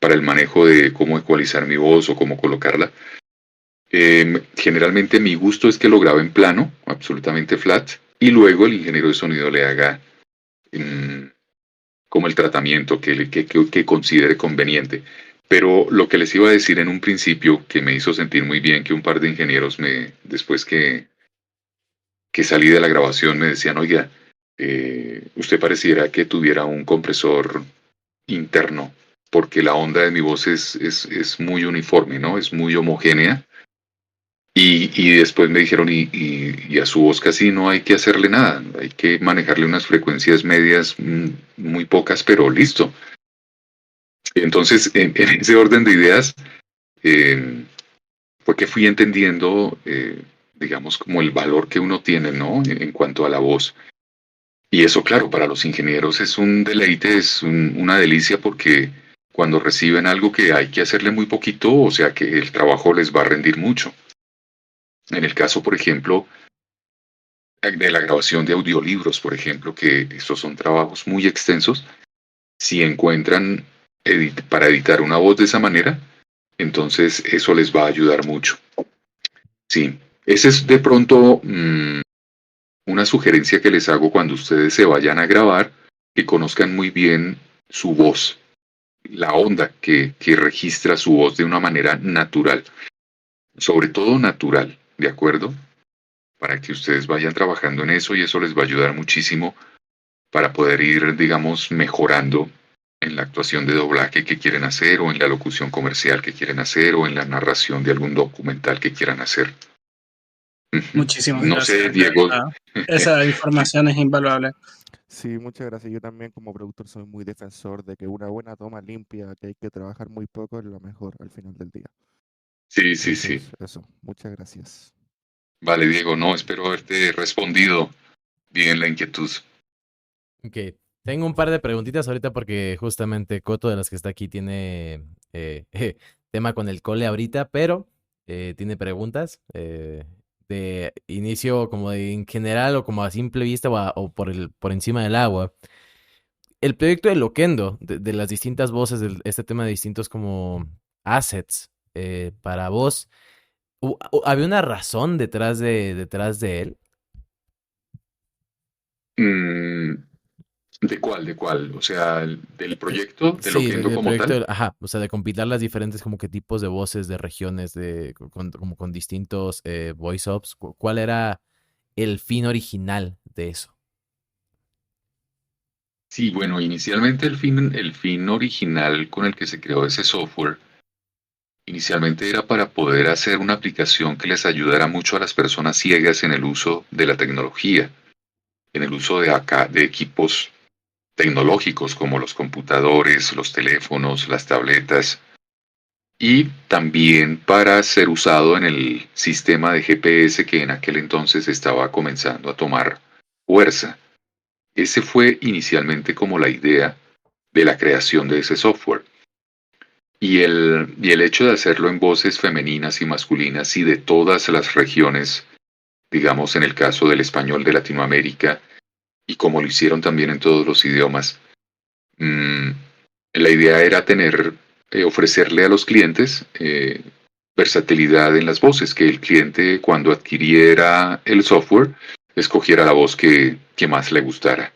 para el manejo de cómo ecualizar mi voz o cómo colocarla. Generalmente mi gusto es que lo grabe en plano, absolutamente flat, y luego el ingeniero de sonido le haga mm, como el tratamiento que considere conveniente. Pero lo que les iba a decir en un principio, que me hizo sentir muy bien, que un par de ingenieros después que salí de la grabación, me decían, oiga, usted pareciera que tuviera un compresor interno, porque la onda de mi voz es muy uniforme, ¿no? Es muy homogénea. Y después me dijeron, y a su voz casi no hay que hacerle nada, hay que manejarle unas frecuencias medias muy pocas, pero listo. Entonces, en ese orden de ideas, eh, porque fui entendiendo, digamos, como el valor que uno tiene, ¿no? En cuanto a la voz. Y eso, claro, para los ingenieros es un deleite, una delicia, porque cuando reciben algo que hay que hacerle muy poquito, o sea que el trabajo les va a rendir mucho. En el caso, por ejemplo, de la grabación de audiolibros, por ejemplo, que estos son trabajos muy extensos, si encuentran para editar una voz de esa manera, entonces eso les va a ayudar mucho. Sí, esa es de pronto una sugerencia que les hago cuando ustedes se vayan a grabar, que conozcan muy bien su voz, la onda que registra su voz de una manera natural, sobre todo natural, ¿de acuerdo? Para que ustedes vayan trabajando en eso y eso les va a ayudar muchísimo para poder ir, digamos, mejorando en la actuación de doblaje que quieren hacer o en la locución comercial que quieren hacer o en la narración de algún documental que quieran hacer. Ujú. Muchísimas No gracias. sé, De Diego. verdad. Esa información es invaluable. sí, muchas gracias. Yo también como productor soy muy defensor de que una buena toma limpia, que hay que trabajar muy poco, es lo mejor al final del día. Sí, sí, sí. Entonces, eso, muchas gracias. Vale, Diego, no, espero haberte respondido bien la inquietud. Ok. Tengo un par de preguntitas ahorita porque justamente Coto de las que está aquí tiene tema con el cole ahorita, pero tiene preguntas de inicio como de en general o como a simple vista o por encima del agua. El proyecto de Loquendo, de las distintas voces, de este tema de distintos como assets para voz, ¿había una razón detrás de él? Mm, ¿De cuál? ¿De cuál? O sea, del proyecto, de Sí, Loquendo del como proyecto, tal. ajá, o sea, de compilar las diferentes como que tipos de voces de regiones, como con distintos voice-ups. ¿Cuál era el fin original de eso? Sí, bueno, inicialmente el fin original con el que se creó ese software, inicialmente era para poder hacer una aplicación que les ayudara mucho a las personas ciegas en el uso de la tecnología, en el uso de equipos tecnológicos como los computadores, los teléfonos, las tabletas, y también para ser usado en el sistema de GPS que en aquel entonces estaba comenzando a tomar fuerza. Ese fue inicialmente como la idea de la creación de ese software. Y el hecho de hacerlo en voces femeninas y masculinas y de todas las regiones, digamos en el caso del español de Latinoamérica, y como lo hicieron también en todos los idiomas, mm, la idea era ofrecerle a los clientes versatilidad en las voces, que el cliente cuando adquiriera el software escogiera la voz que más le gustara,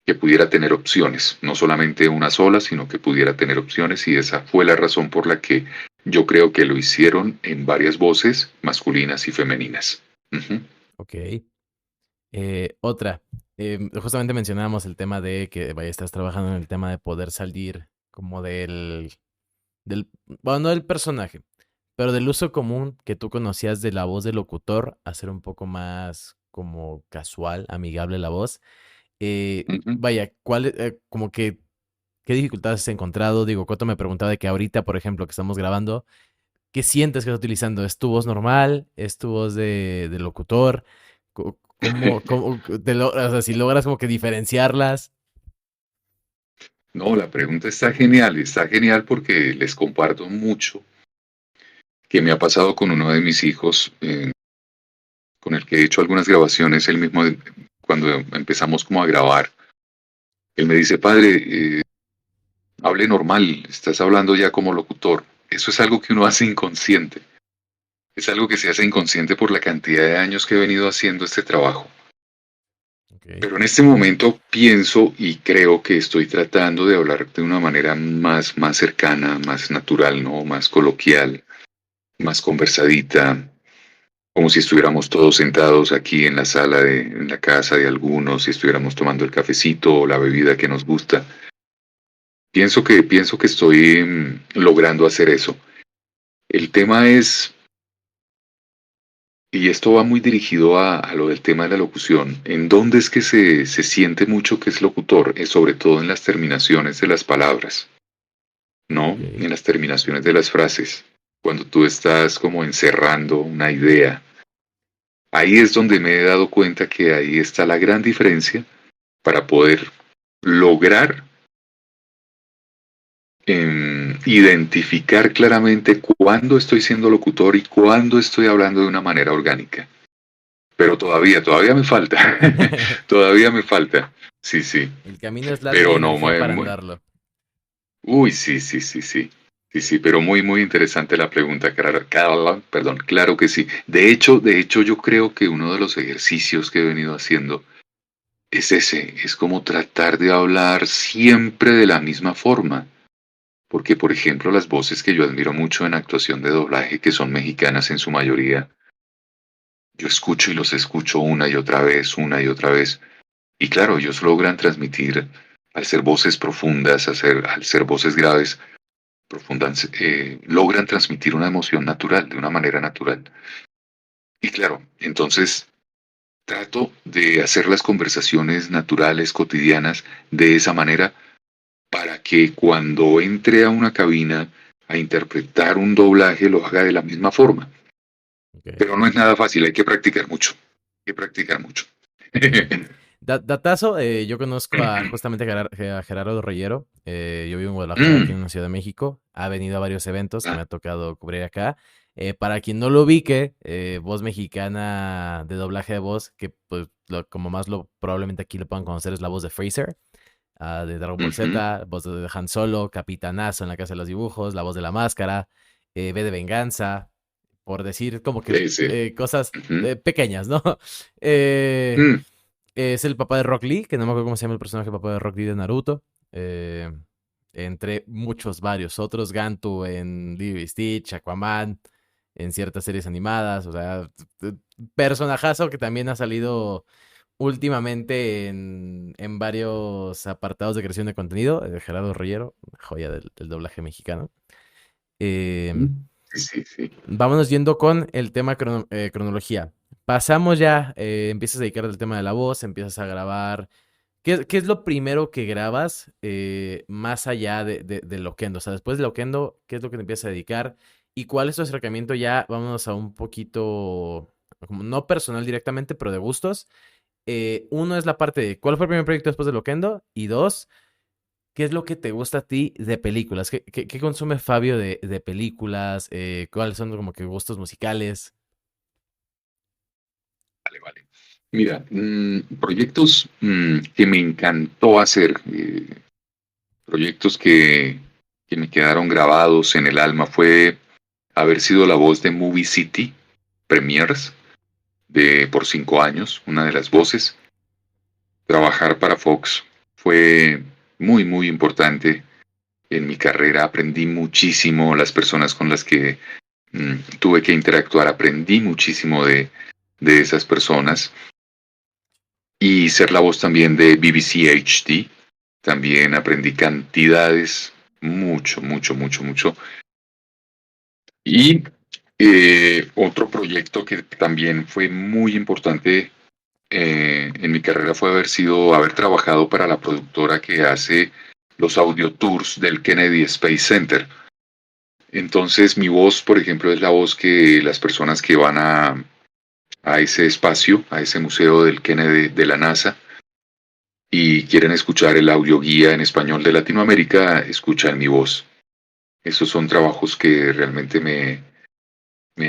que pudiera tener opciones, no solamente una sola, sino que pudiera tener opciones, y esa fue la razón por la que yo creo que lo hicieron en varias voces masculinas y femeninas. Ujú. Ok. Otra. Justamente mencionábamos el tema de que vaya, estás trabajando en el tema de poder salir como bueno, no del personaje, pero del uso común que tú conocías de la voz del locutor, hacer un poco más como casual, amigable la voz. Ujú. Vaya, como que, qué dificultades has encontrado? Digo, Coto me preguntaba de que ahorita, por ejemplo, que estamos grabando, ¿qué sientes que estás utilizando? ¿Es tu voz normal? ¿Es tu voz de locutor? O sea, si logras como que diferenciarlas? No, la pregunta está genial porque les comparto mucho que me ha pasado con uno de mis hijos, con el que he hecho algunas grabaciones, él mismo, cuando empezamos como a grabar, él me dice, padre, hable normal, estás hablando ya como locutor. Eso es algo que uno hace inconsciente, es algo que se hace inconsciente por la cantidad de años que he venido haciendo este trabajo. Ok. Pero en este momento pienso y creo que estoy tratando de hablar de una manera más cercana, más natural, ¿no? Más coloquial, más conversadita, como si estuviéramos todos sentados aquí en la sala en la casa de algunos, y estuviéramos tomando el cafecito o la bebida que nos gusta. Pienso que estoy logrando hacer eso. El tema es, y esto va muy dirigido a lo del tema de la locución, ¿en dónde es que se siente mucho que es locutor? Es sobre todo en las terminaciones de las palabras, ¿no? Ok. En las terminaciones de las frases. Cuando tú estás como encerrando una idea. Ahí es donde me he dado cuenta que ahí está la gran diferencia para poder lograr identificar claramente cuándo estoy siendo locutor y cuándo estoy hablando de una manera orgánica. Pero todavía me falta. Todavía me falta. Sí, sí. El camino es largo y hay Pero no, energía para andarlo. uy, sí, sí, sí, sí. Sí, sí, pero muy interesante la pregunta, perdón, claro que sí. De hecho, yo creo que uno de los ejercicios que he venido haciendo es ese, es como tratar de hablar siempre de la misma forma. Porque, por ejemplo, las voces que yo admiro mucho en actuación de doblaje, que son mexicanas en su mayoría, yo escucho y los escucho una y otra vez. Y claro, ellos logran transmitir, al ser voces profundas, al ser voces graves, profundas, logran transmitir una emoción natural, de una manera natural. Y claro, entonces trato de hacer las conversaciones naturales, cotidianas, de esa manera, para que cuando entre a una cabina a interpretar un doblaje lo haga de la misma forma. Ok. Pero no es nada fácil, hay que practicar mucho. Hay que practicar mucho. Datazo, yo conozco justamente a Gerardo Reyero. Yo vivo en Guadalajara, aquí Mm, en la Ciudad de México. Ha venido a varios eventos que me ah, ha tocado cubrir acá. Para quien no lo ubique, voz mexicana de doblaje de voz, que pues como más lo probablemente aquí lo puedan conocer, es la voz de Fraser, de Dragon Ball ujú. Z, voz de Han Solo, Capitanazo en la Casa de los Dibujos, la voz de la Máscara, V de Venganza, por decir como que Sí, sí. cosas Ujú. pequeñas, ¿no? Eh, Mm, es el papá de Rock Lee, que no me acuerdo cómo se llama el personaje papá de Rock Lee de Naruto. eh, Entre muchos, varios otros. Gantu en Lilo y Stitch, Aquaman, en ciertas series animadas. O sea, personajazo que también ha salido últimamente en varios apartados de creación de contenido, Gerardo Rillero, joya del doblaje mexicano. Eh, Sí, sí, sí. Vámonos yendo con el tema cronología. Pasamos ya, empiezas a dedicarte al tema de la voz, empiezas a grabar. ¿Qué es lo primero que grabas más allá de Loquendo? O sea, después de Loquendo, ¿qué es lo que te empiezas a dedicar? ¿Y cuál es tu acercamiento ya? Vámonos a un poquito, como no personal directamente, pero de gustos. Uno es la parte de, ¿cuál fue el primer proyecto después de Loquendo? Y dos, ¿qué es lo que te gusta a ti de películas? ¿Qué consume Fabio de películas? ¿Cuáles son como que gustos musicales? Vale, vale. Mira, proyectos que me encantó hacer, proyectos que me quedaron grabados en el alma, fue haber sido la voz de Movie City Premiers por 5 años, una de las voces. Trabajar para Fox fue muy, muy importante en mi carrera. Aprendí muchísimo, las personas con las que tuve que interactuar, aprendí muchísimo de esas personas. Y ser la voz también de BBC HD, también aprendí cantidades, mucho, mucho, mucho, mucho. Y otro proyecto que también fue muy importante en mi carrera fue haber trabajado para la productora que hace los audio tours del Kennedy Space Center. Entonces mi voz, por ejemplo, es la voz que las personas que van a ese espacio, a ese museo del Kennedy de la NASA, y quieren escuchar el audioguía en español de Latinoamérica, escuchan mi voz. Esos son trabajos que realmente me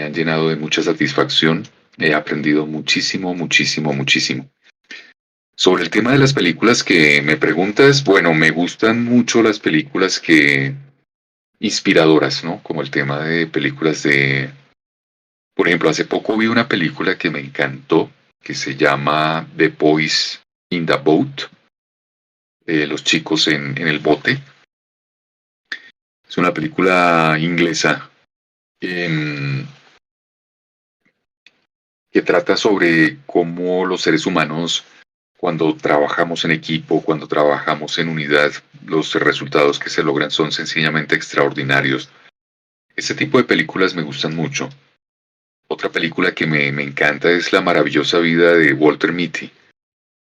han llenado de mucha satisfacción. He aprendido muchísimo, muchísimo, muchísimo. Sobre el tema de las películas que me preguntas, bueno, me gustan mucho las películas inspiradoras, ¿no? Como el tema de películas por ejemplo, hace poco vi una película que me encantó, que se llama The Boys in the Boat, los chicos en el bote. Es una película inglesa em, que trata sobre cómo los seres humanos, cuando trabajamos en equipo, cuando trabajamos en unidad, los resultados que se logran son sencillamente extraordinarios. Ese tipo de películas me gustan mucho. Otra película que me encanta es La maravillosa vida de Walter Mitty.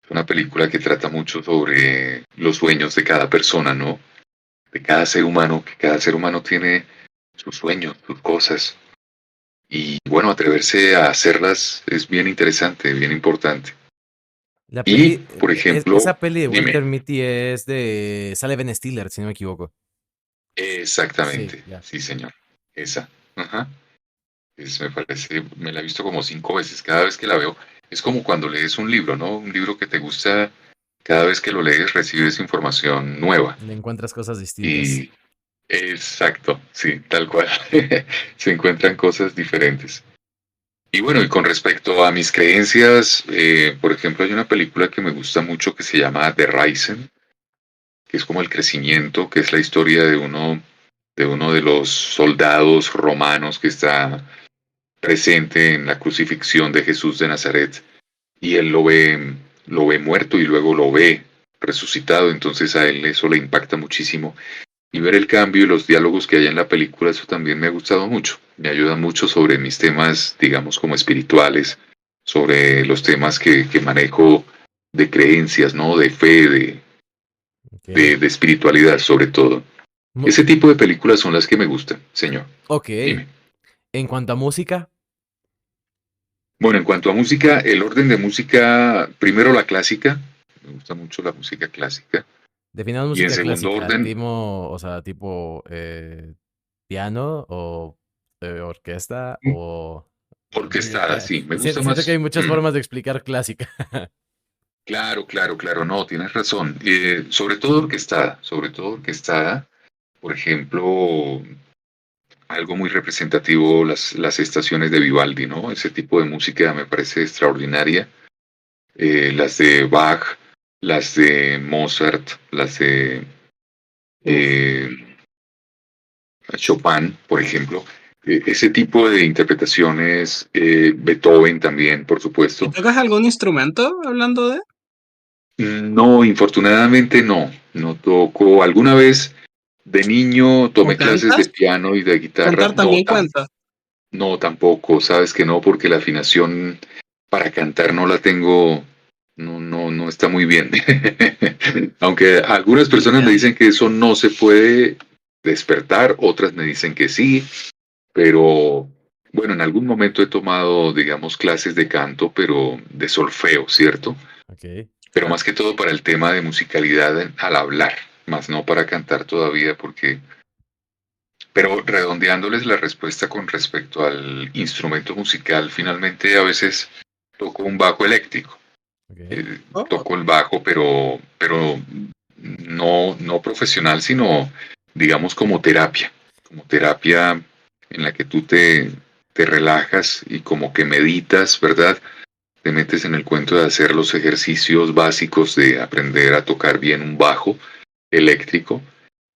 Es una película que trata mucho sobre los sueños de cada persona, ¿no? De cada ser humano, que cada ser humano tiene sus sueños, sus cosas. Y bueno, atreverse a hacerlas es bien interesante, bien importante. La Y, peli, por ejemplo, esa peli de dime, Walter Mitty es de, sale Ben Stiller, si no me equivoco. Sí, exactamente, ya. sí, señor, esa. Ajá. Me parece, me la he visto como 5 veces. Cada vez que la veo, es como cuando lees un libro, ¿no? Un libro que te gusta, cada vez que lo lees recibes información nueva. Le encuentras cosas distintas. Y exacto, sí, tal cual. Se encuentran cosas diferentes. Y bueno, y con respecto a mis creencias, por ejemplo, hay una película que me gusta mucho que se llama The Rising, que es como el crecimiento, que es la historia de uno de los soldados romanos que está presente en la crucifixión de Jesús de Nazaret, y él lo ve muerto y luego lo ve resucitado. Entonces a él eso le impacta muchísimo. Y ver el cambio y los diálogos que hay en la película, eso también me ha gustado mucho. Me ayuda mucho sobre mis temas, digamos, como espirituales, sobre los temas que manejo de creencias, ¿no? De fe, Ok. de espiritualidad, sobre todo. Mu- Ese tipo de películas son las que me gustan, señor. Ok. Dime. En cuanto a música, Bueno, en cuanto a música, el orden de música, primero la clásica, me gusta mucho la música clásica, definamos y en música segundo clásica, orden, o sea, tipo piano o orquesta o... orquestada, sí, me gusta Siento que hay más. muchas formas de explicar clásica. Claro, claro, claro, no, tienes razón. Sobre todo orquestada, por ejemplo, algo muy representativo, las estaciones de Vivaldi, ¿no? Ese tipo de música me parece extraordinaria. Las de Bach, las de Mozart, las de Uf, eh, Chopin, por ejemplo. ese tipo de interpretaciones, Beethoven también, por ¿Y supuesto. tocas algún instrumento hablando de? No, infortunadamente no, no toco. Alguna vez de niño ¿O tomé clases de cantas? piano y de guitarra. ¿Cantar también cuenta? No, tampoco, sabes que no, porque la afinación para cantar no la tengo, no está muy bien. Aunque algunas personas me dicen que eso no se puede despertar, otras me dicen que sí, pero bueno, en algún momento he tomado, digamos, clases de canto, pero de solfeo, ¿cierto? Ok. Pero más que todo para el tema de musicalidad al hablar, más no para cantar todavía, porque... Pero redondeándoles la respuesta con respecto al instrumento musical, finalmente a veces toco un bajo eléctrico. Ok. Oh, Toco el bajo, pero no profesional, sino digamos como terapia en la que tú te relajas y como que meditas, ¿verdad? Te metes en el cuento de hacer los ejercicios básicos de aprender a tocar bien un bajo eléctrico,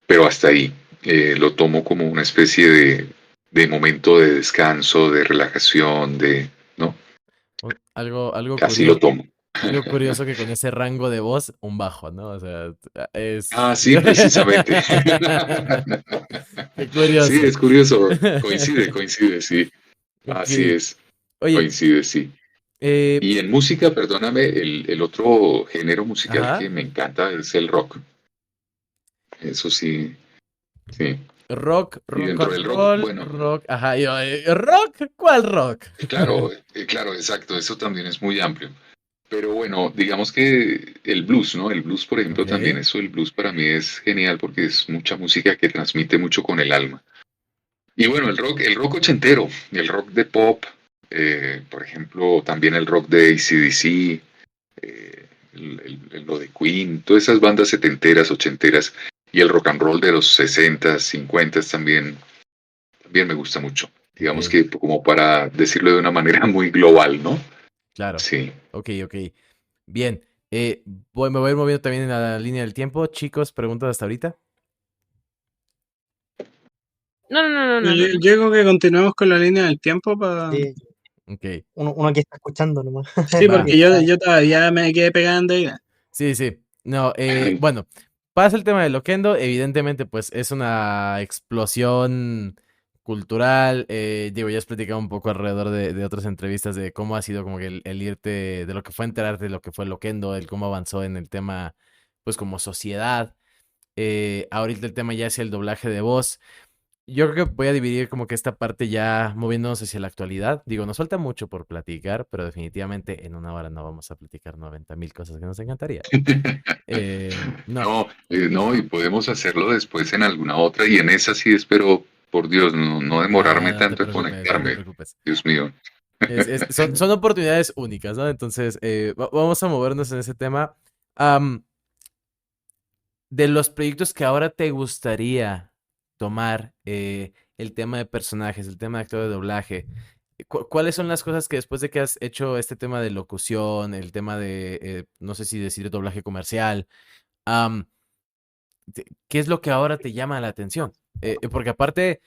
pero hasta ahí. Lo tomo como una especie de momento de descanso, de relajación, ¿no? Algo Así lo curioso. tomo. Algo curioso que con ese rango de voz, un bajo, ¿no? O sea, es... Ah, sí, precisamente. Qué Sí, curioso. es curioso. Coincide, sí. Así Ok. es. Oye, Coincide, sí. eh, Y en música, perdóname, el otro género musical que ajá. me encanta es el rock. Eso sí, sí. Y Rock dentro and del rock, roll, bueno, rock, ajá, ¿rock? ¿Cuál rock? claro, exacto, eso también es muy amplio. Pero bueno, digamos que el blues, ¿no? El blues, por ejemplo, también Ok, eso, el blues para mí es genial porque es mucha música que transmite mucho con el alma. Y bueno, el rock ochentero, el rock de pop, por ejemplo, también el rock de AC/DC, lo de Queen, todas esas bandas setenteras, ochenteras, y el rock and roll de los 60, 50 también me gusta mucho. Digamos ok, que como para decirlo de una manera muy global, ¿no? claro. Sí. Ok. Bien. Me voy a ir moviendo también en la línea del tiempo. Chicos, preguntas hasta ahorita. No. Yo creo que continuemos con la línea del tiempo para... Sí, Ok, uno que está escuchando nomás. Sí, va. porque yo todavía me quedé pegando y... Sí. No, bueno, pasa el tema de Loquendo. Evidentemente, pues es una explosión cultural. Digo, ya has platicado un poco alrededor de otras entrevistas de cómo ha sido como que el irte, de lo que fue enterarte de lo que fue Loquendo, el cómo avanzó en el tema, pues como sociedad. Ahorita el tema ya es el doblaje de voz. Yo creo que voy a dividir como que esta parte ya moviéndonos hacia la actualidad. Digo, nos falta mucho por platicar, pero definitivamente en una hora no vamos a platicar 90,000 cosas que nos encantaría. No, No, y podemos hacerlo después en alguna otra, y en esa sí espero, por Dios, no demorarme no te tanto en preocupes, no te conectarme. preocupes. Dios mío. Son oportunidades únicas, ¿no? Entonces, vamos a movernos en ese tema. Am, de los proyectos que ahora te gustaría tomar, el tema de personajes, el tema de actor de doblaje, ¿cuáles son las cosas que después de que has hecho este tema de locución, el tema de, no sé si decir doblaje comercial, am, qué es lo que ahora te llama la atención? Porque aparte,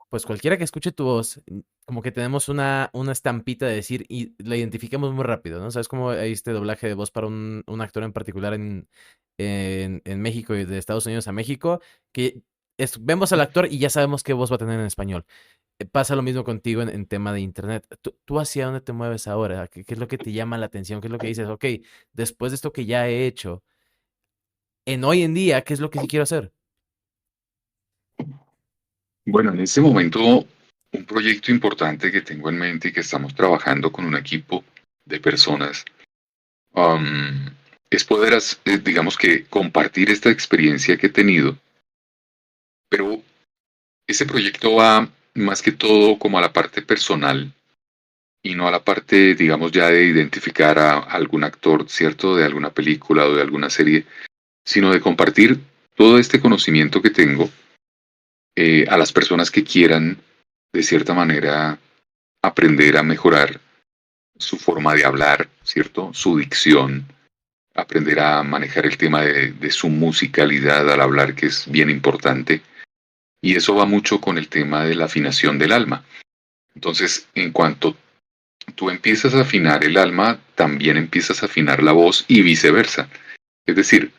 pues cualquiera que escuche tu voz, como que tenemos una estampita de decir y la identificamos muy rápido, ¿no? ¿Sabes cómo hay este doblaje de voz para un actor en particular en México y de Estados Unidos a México? Que vemos al actor y ya sabemos qué voz va a tener en español. Pasa lo mismo contigo en tema de internet. ¿Tú hacia dónde te mueves ahora? ¿Qué es lo que te llama la atención? ¿Qué es lo que dices? Ok, después de esto que ya he hecho, en hoy en día, ¿qué es lo que sí quiero hacer? Bueno, en este momento, un proyecto importante que tengo en mente y que estamos trabajando con un equipo de personas, um, es poder, digamos que, compartir esta experiencia que he tenido, pero ese proyecto va más que todo como a la parte personal y no a la parte, digamos, ya de identificar a algún actor, ¿cierto? De alguna película o de alguna serie, sino de compartir todo este conocimiento que tengo, a las personas que quieran, de cierta manera, aprender a mejorar su forma de hablar, ¿cierto? Su dicción, aprender a manejar el tema de su musicalidad al hablar, que es bien importante. Y eso va mucho con el tema de la afinación del alma. Entonces, en cuanto tú empiezas a afinar el alma, también empiezas a afinar la voz y viceversa. Es decir,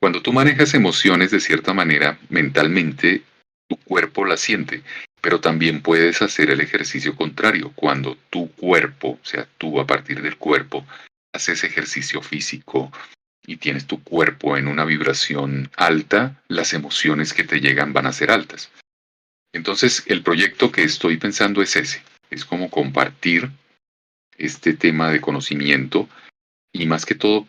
cuando tú manejas emociones de cierta manera, mentalmente, tu cuerpo las siente, pero también puedes hacer el ejercicio contrario. Cuando tu cuerpo, o sea, tú a partir del cuerpo, haces ejercicio físico y tienes tu cuerpo en una vibración alta, las emociones que te llegan van a ser altas. Entonces, el proyecto que estoy pensando es ese, es como compartir este tema de conocimiento y más que todo,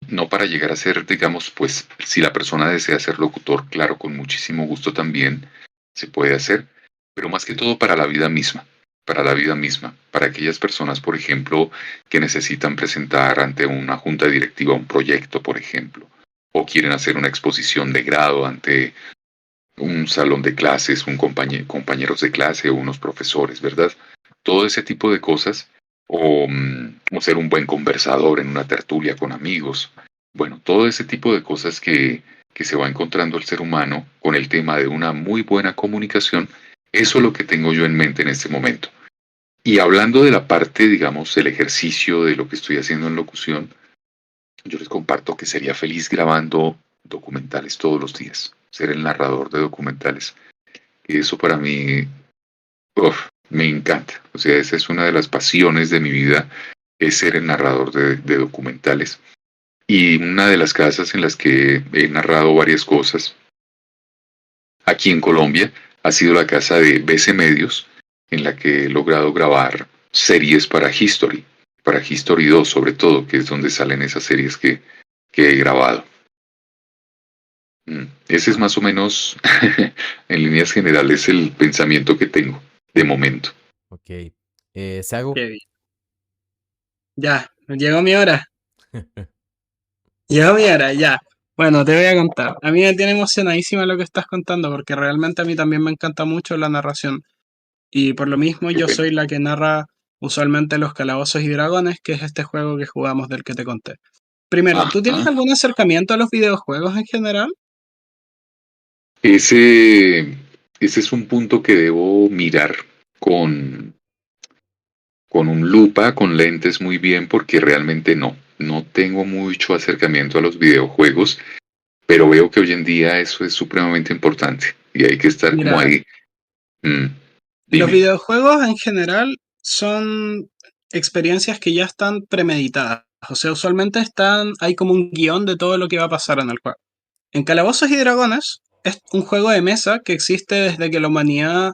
no para llegar a ser, digamos, pues si la persona desea ser locutor, claro, con muchísimo gusto también se puede hacer, pero más que todo para la vida misma, para la vida misma, para aquellas personas, por ejemplo, que necesitan presentar ante una junta directiva un proyecto, por ejemplo, o quieren hacer una exposición de grado ante un salón de clases, compañeros de clase o unos profesores, ¿verdad? Todo ese tipo de cosas, o ser un buen conversador en una tertulia con amigos. Bueno, todo ese tipo de cosas que se va encontrando el ser humano con el tema de una muy buena comunicación, eso es lo que tengo yo en mente en este momento. Y hablando de la parte, digamos, del ejercicio de lo que estoy haciendo en locución, yo les comparto que sería feliz grabando documentales todos los días, ser el narrador de documentales. Y eso para mí, me encanta. O sea, esa es una de las pasiones de mi vida, es ser el narrador de documentales. Y una de las casas en las que he narrado varias cosas aquí en Colombia ha sido la casa de BC Medios, en la que he logrado grabar series para History 2 sobre todo, que es donde salen esas series que he grabado. Ese es más o menos, en líneas generales, el pensamiento que tengo de momento. Ok. Sago. Qué bien. Ya, llegó mi hora. Llegó mi hora, ya. Bueno, te voy a contar. A mí me tiene emocionadísima lo que estás contando, porque realmente a mí también me encanta mucho la narración. Y por lo mismo Qué yo bueno. soy la que narra usualmente los Calabozos y Dragones, que es este juego que jugamos del que te conté. Primero, ¿tú tienes Ajá. algún acercamiento a los videojuegos en general? Ese es un punto que debo mirar con, con un lupa, con lentes muy bien, porque realmente no tengo mucho acercamiento a los videojuegos, pero veo que hoy en día eso es supremamente importante y hay que estar como Mira, ahí. los Dime. videojuegos en general son experiencias que ya están premeditadas. O sea, usualmente hay como un guión de todo lo que va a pasar en el juego. En Calabozos y Dragones es un juego de mesa que existe desde que la humanidad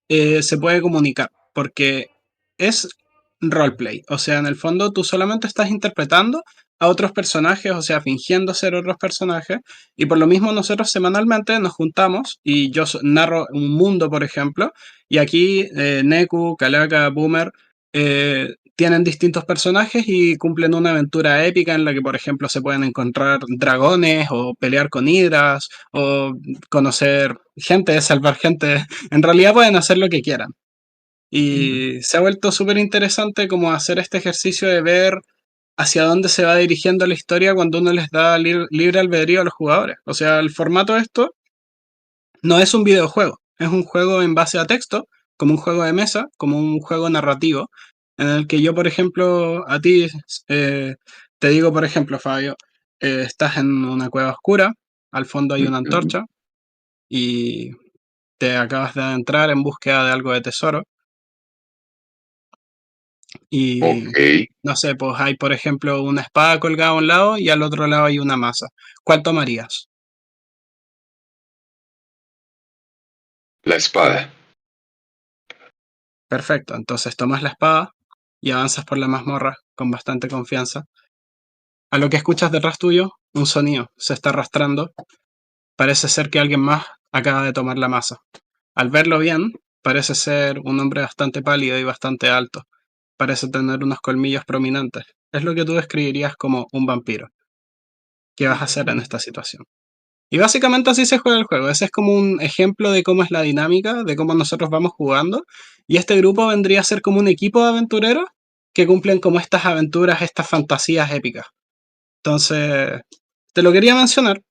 se puede comunicar, porque es roleplay. O sea, en el fondo tú solamente estás interpretando a otros personajes, o sea, fingiendo ser otros personajes, y por lo mismo nosotros semanalmente nos juntamos y yo narro un mundo, por ejemplo, y aquí Neku, Kalaka, Boomer tienen distintos personajes y cumplen una aventura épica en la que, por ejemplo, se pueden encontrar dragones o pelear con hidras o conocer gente, salvar gente. En realidad pueden hacer lo que quieran. Y se ha vuelto súper interesante como hacer este ejercicio de ver hacia dónde se va dirigiendo la historia cuando uno les da libre albedrío a los jugadores. O sea, el formato de esto no es un videojuego, es un juego en base a texto, como un juego de mesa, como un juego narrativo, en el que yo, por ejemplo, a ti te digo, por ejemplo, Fabio, estás en una cueva oscura, al fondo hay una antorcha y te acabas de adentrar en búsqueda de algo de tesoro. Y Ok, no sé, pues hay, por ejemplo, una espada colgada a un lado y al otro lado hay una masa. ¿Cuál tomarías? la espada. Perfecto, entonces tomas la espada y avanzas por la mazmorra con bastante confianza. A lo que escuchas detrás tuyo, un sonido se está arrastrando. Parece ser que alguien más acaba de tomar la masa. Al verlo bien, parece ser un hombre bastante pálido y bastante alto. Parece tener unos colmillos prominentes. Es lo que tú describirías como un vampiro. ¿Qué vas a hacer en esta situación? Y básicamente así se juega el juego. Ese es como un ejemplo de cómo es la dinámica, de cómo nosotros vamos jugando. Y este grupo vendría a ser como un equipo de aventureros que cumplen como estas aventuras, estas fantasías épicas. Entonces, te lo quería mencionar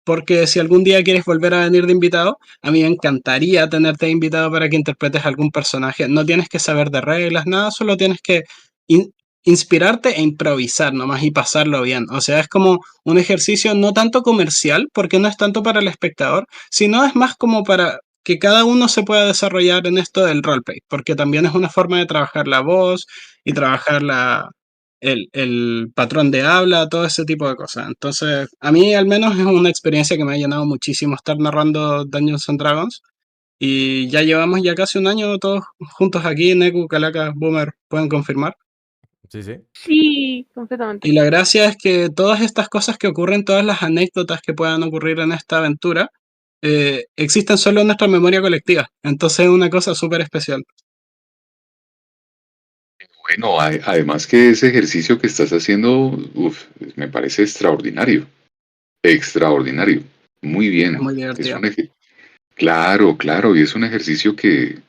porque si algún día quieres volver a venir de invitado, a mí me encantaría tenerte de invitado para que interpretes algún personaje. No tienes que saber de reglas, nada, solo tienes que in- inspirarte e improvisar nomás y pasarlo bien. O sea, es como un ejercicio no tanto comercial, porque no es tanto para el espectador, sino es más como para que cada uno se pueda desarrollar en esto del roleplay, porque también es una forma de trabajar la voz y trabajar el patrón de habla, todo ese tipo de cosas. Entonces, a mí al menos es una experiencia que me ha llenado muchísimo estar narrando Dungeons and Dragons. Y ya llevamos ya casi un año todos juntos aquí, Neku, Calaca, Boomer, pueden confirmar. Sí, sí. Sí, completamente. Y la gracia es que todas estas cosas que ocurren, todas las anécdotas que puedan ocurrir en esta aventura, existen solo en nuestra memoria colectiva. Entonces es una cosa súper especial. Bueno, además que ese ejercicio que estás haciendo, uf, me parece extraordinario. Extraordinario. Muy Es bien. muy Es divertido. claro, claro, y es un ejercicio que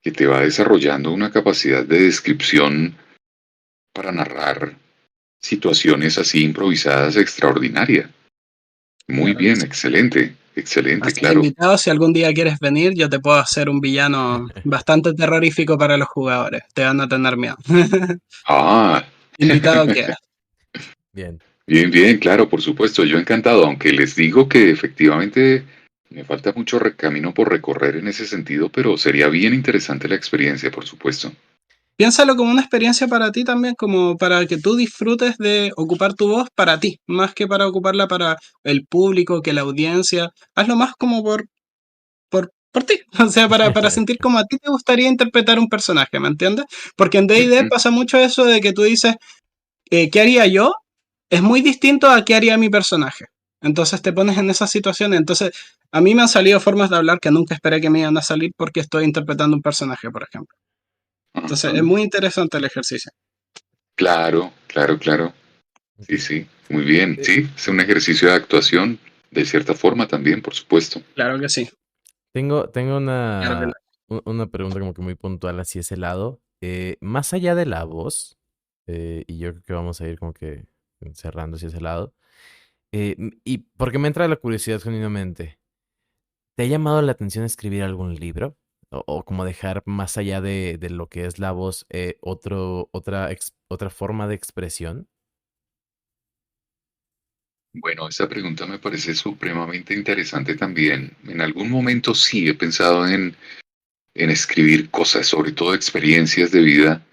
te va desarrollando una capacidad de descripción para narrar situaciones así improvisadas extraordinaria. Muy Claro que bien, sí. excelente, excelente, Así que claro. invitado, si algún día quieres venir, yo te puedo hacer un villano bastante terrorífico para los jugadores. Te van a tener miedo. Ah, Invitado queda. Bien. bien, bien, claro, por supuesto, yo encantado, aunque les digo que efectivamente me falta mucho camino por recorrer en ese sentido, pero sería bien interesante la experiencia, por supuesto. Piénsalo como una experiencia para ti también, como para que tú disfrutes de ocupar tu voz para ti, más que para ocuparla para el público, que la audiencia. Hazlo más como por ti, o sea, para sentir como a ti te gustaría interpretar un personaje, ¿me entiendes? Porque en D&D Ujú. pasa mucho eso de que tú dices, ¿qué haría yo? Es muy distinto a qué haría mi personaje. Entonces te pones en esas situaciones. Entonces, a mí me han salido formas de hablar que nunca esperé que me iban a salir porque estoy interpretando un personaje, por ejemplo. Entonces, Ajá. es muy interesante el ejercicio. Claro, claro, claro. Ok. Sí, sí, muy bien. Eh, Sí, es un ejercicio de actuación, de cierta forma también, por supuesto. Claro que sí. tengo Claro que una, una pregunta como que muy puntual hacia ese lado. Más allá de la voz, y yo creo que vamos a ir como que cerrando hacia ese lado. Y porque me entra la curiosidad genuinamente. ¿Te ha llamado la atención escribir algún libro? O como dejar más allá de lo que es la voz, otra forma de expresión. Bueno, esa pregunta me parece supremamente interesante también. En algún momento sí he pensado en escribir cosas, sobre todo experiencias de vida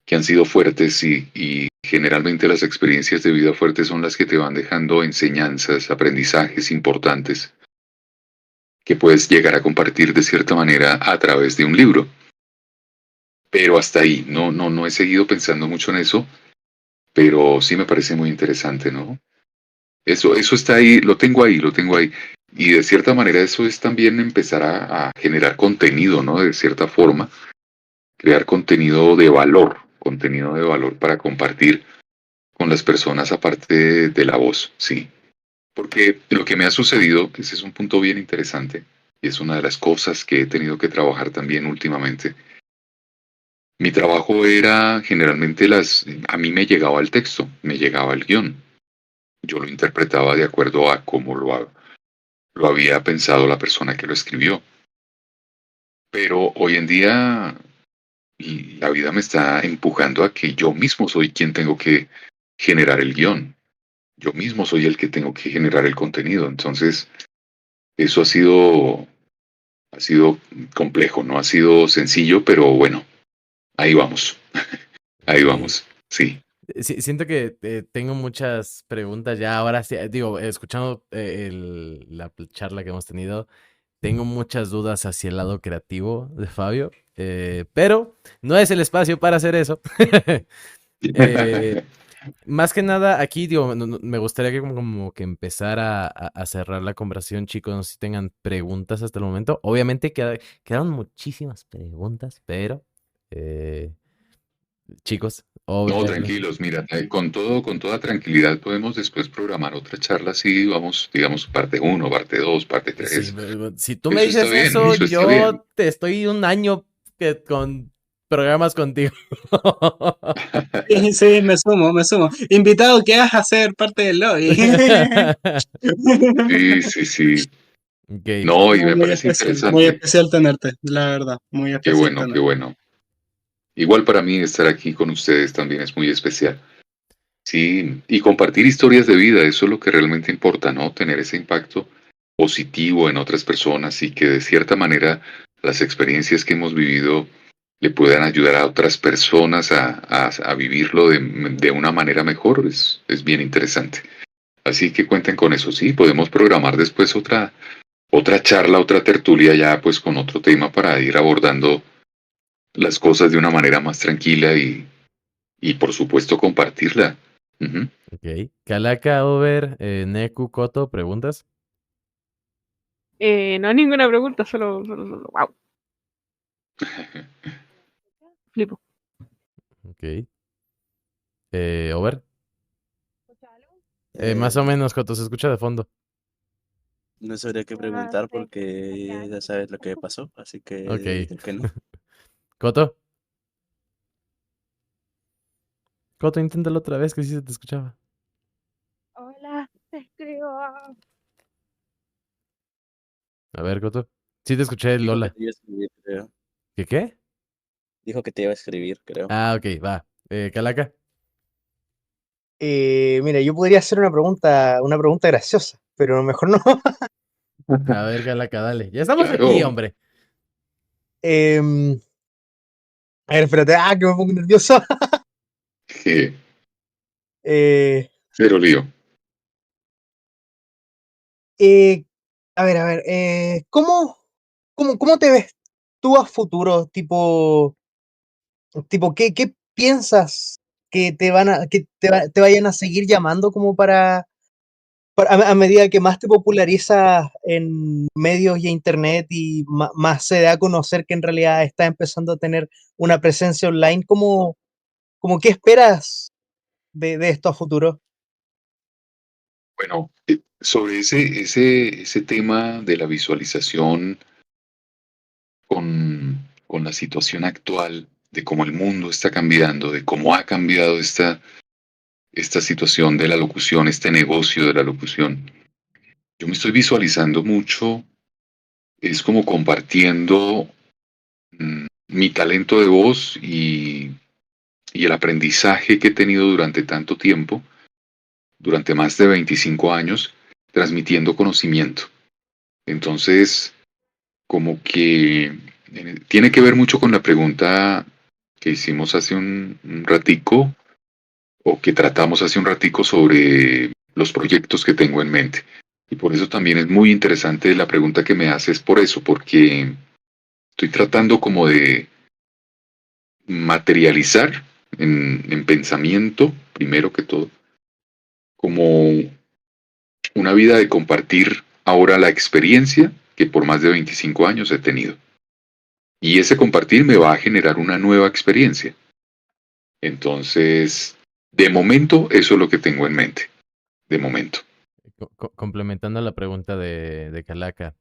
que han sido fuertes y generalmente las experiencias de vida fuertes son las que te van dejando enseñanzas, aprendizajes importantes que puedes llegar a compartir de cierta manera a través de un libro. Pero hasta ahí, no he seguido pensando mucho en eso, pero sí me parece muy interesante, ¿no? Eso está ahí, lo tengo ahí, lo tengo ahí. Y de cierta manera eso es también empezar a generar contenido, ¿no? De cierta forma, crear contenido de valor para compartir con las personas aparte de la voz, sí. Porque lo que me ha sucedido, que ese es un punto bien interesante, y es una de las cosas que he tenido que trabajar también últimamente. Mi trabajo era generalmente a mí me llegaba el texto, me llegaba el guión. Yo lo interpretaba de acuerdo a cómo lo había pensado la persona que lo escribió. Pero hoy en día la vida me está empujando a que yo mismo soy quien tengo que generar el guión. Yo mismo soy el que tengo que generar el contenido. Entonces, eso ha sido complejo, no ha sido sencillo, pero bueno, ahí vamos, ahí Sí. vamos. Sí. Siento que tengo muchas preguntas ya. Ahora sí, digo, escuchando la charla que hemos tenido, tengo muchas dudas hacia el lado creativo de Fabio, pero no es el espacio para hacer eso. Eh, Más que nada, aquí digo, me gustaría que como que empezar a cerrar la conversación, chicos, no sé si tengan preguntas hasta el momento. Obviamente quedaron muchísimas preguntas, pero chicos, No, obviamente. tranquilos, mira, con toda tranquilidad podemos después programar otra charla así, vamos, digamos, parte uno, parte 2, parte Sí, 3. si tú me Eso está dices bien, eso, eso está bien. yo te estoy un año con programas contigo. Sí, sí, me sumo. Invitado, ¿qué vas a hacer parte del lobby? Sí. Ok. No, y me Muy parece especial, muy interesante. especial tenerte, la verdad, muy Qué especial bueno, qué tenerte. bueno. Igual para mí estar aquí con ustedes también es muy especial. Sí, y compartir historias de vida, eso es lo que realmente importa, ¿no? Tener ese impacto positivo en otras personas y que de cierta manera las experiencias que hemos vivido le puedan ayudar a otras personas a vivirlo de una manera mejor, es bien interesante. Así que cuenten con eso, sí, podemos programar después otra charla, otra tertulia ya pues con otro tema para ir abordando las cosas de una manera más tranquila y por supuesto compartirla. Ujú. Ok. Calaca, Over, Neku, Koto, ¿preguntas? No hay ninguna pregunta, solo wow, flipo. Ok. Over. Eh, Más o menos, Koto, se escucha de fondo. no sabría qué preguntar porque ya sabes lo que pasó, así que Ok. creo que no. Koto. Koto, inténtalo otra vez, que sí se te escuchaba. Hola, te escribo. A ver, Koto. Sí te escuché, Dijo que Lola. te iba a escribir, creo. ¿Qué? Dijo que te iba a escribir, creo. Ah, ok, va. Calaca. Mira, yo podría hacer una pregunta graciosa, pero mejor no. A ver, Calaca, dale. Ya estamos aquí, Claro, hombre. Em, a ver, espérate, que me pongo nervioso. que Eh, cero lío. eh, a ver, ¿cómo te ves tú a futuro? ¿Qué piensas que te vayan a seguir llamando como a medida que más te popularizas en medios y internet y más se da a conocer que en realidad estás empezando a tener una presencia online? ¿Cómo qué esperas de esto a futuro? Bueno, sobre ese tema de la visualización con la situación actual, de cómo el mundo está cambiando, de cómo ha cambiado esta situación de la locución, este negocio de la locución, yo me estoy visualizando mucho, es como compartiendo mi talento de voz y el aprendizaje que he tenido durante tanto tiempo, durante más de 25 años, transmitiendo conocimiento. Entonces, como que tiene que ver mucho con la pregunta que hicimos hace un ratico, o que tratamos hace un ratico sobre los proyectos que tengo en mente. Y por eso también es muy interesante la pregunta que me haces por eso, porque estoy tratando como de materializar en pensamiento, primero que todo, como una vida de compartir ahora la experiencia que por más de 25 años he tenido. Y ese compartir me va a generar una nueva experiencia. Entonces, de momento, eso es lo que tengo en mente. De momento. Complementando la pregunta de Calaca,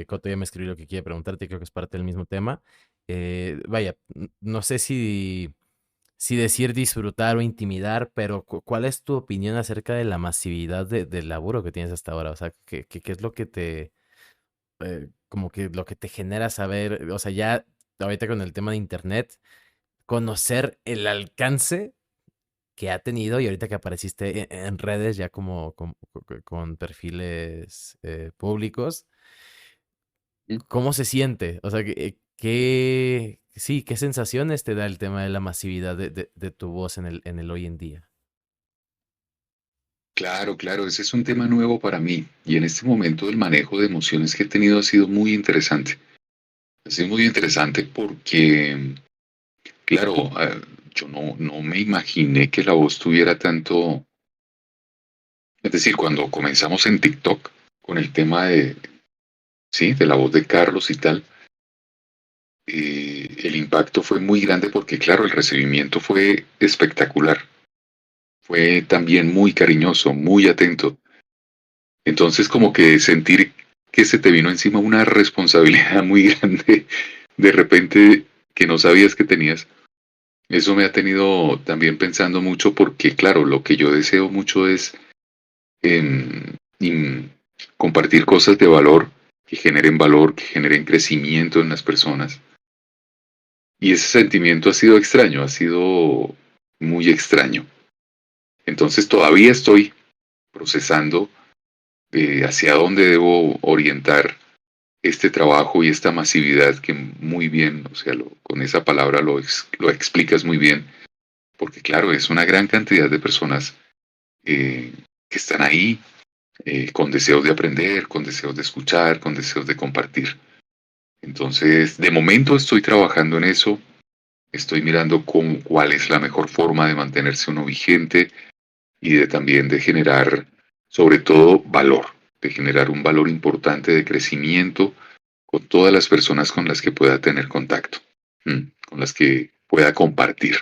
Coto ya me escribió lo que quiere preguntarte, creo que es parte del mismo tema. Vaya, no sé si decir disfrutar o intimidar, pero ¿cuál es tu opinión acerca de la masividad del laburo que tienes hasta ahora? O sea, ¿qué es lo que como que lo que te genera saber, o sea, ya ahorita con el tema de internet, conocer el alcance que ha tenido y ahorita que apareciste en redes ya como con perfiles públicos, ¿cómo se siente? O sea, ¿qué sensaciones te da el tema de la masividad de tu voz en el hoy en día? Claro, claro, ese es un tema nuevo para mí. Y en este momento el manejo de emociones que he tenido ha sido muy interesante. Ha sido muy interesante porque, claro, yo no me imaginé que la voz tuviera tanto. Es decir, cuando comenzamos en TikTok con el tema sí, de la voz de Carlos y tal, el impacto fue muy grande porque, claro, el recibimiento fue espectacular. Fue también muy cariñoso, muy atento. Entonces, como que sentir que se te vino encima una responsabilidad muy grande, de repente que no sabías que tenías. Eso me ha tenido también pensando mucho porque, claro, lo que yo deseo mucho es em, compartir cosas de valor, que generen crecimiento en las personas. Y ese sentimiento ha sido extraño, ha sido muy extraño. Entonces todavía estoy procesando hacia dónde debo orientar este trabajo y esta masividad que muy bien, o sea, con esa palabra lo explicas muy bien, porque claro, es una gran cantidad de personas que están ahí con deseos de aprender, con deseos de escuchar, con deseos de compartir. Entonces, de momento estoy trabajando en eso, estoy mirando cuál es la mejor forma de mantenerse uno vigente y también de generar, sobre todo, valor, de generar un valor importante de crecimiento con todas las personas con las que pueda tener contacto, con las que pueda compartir.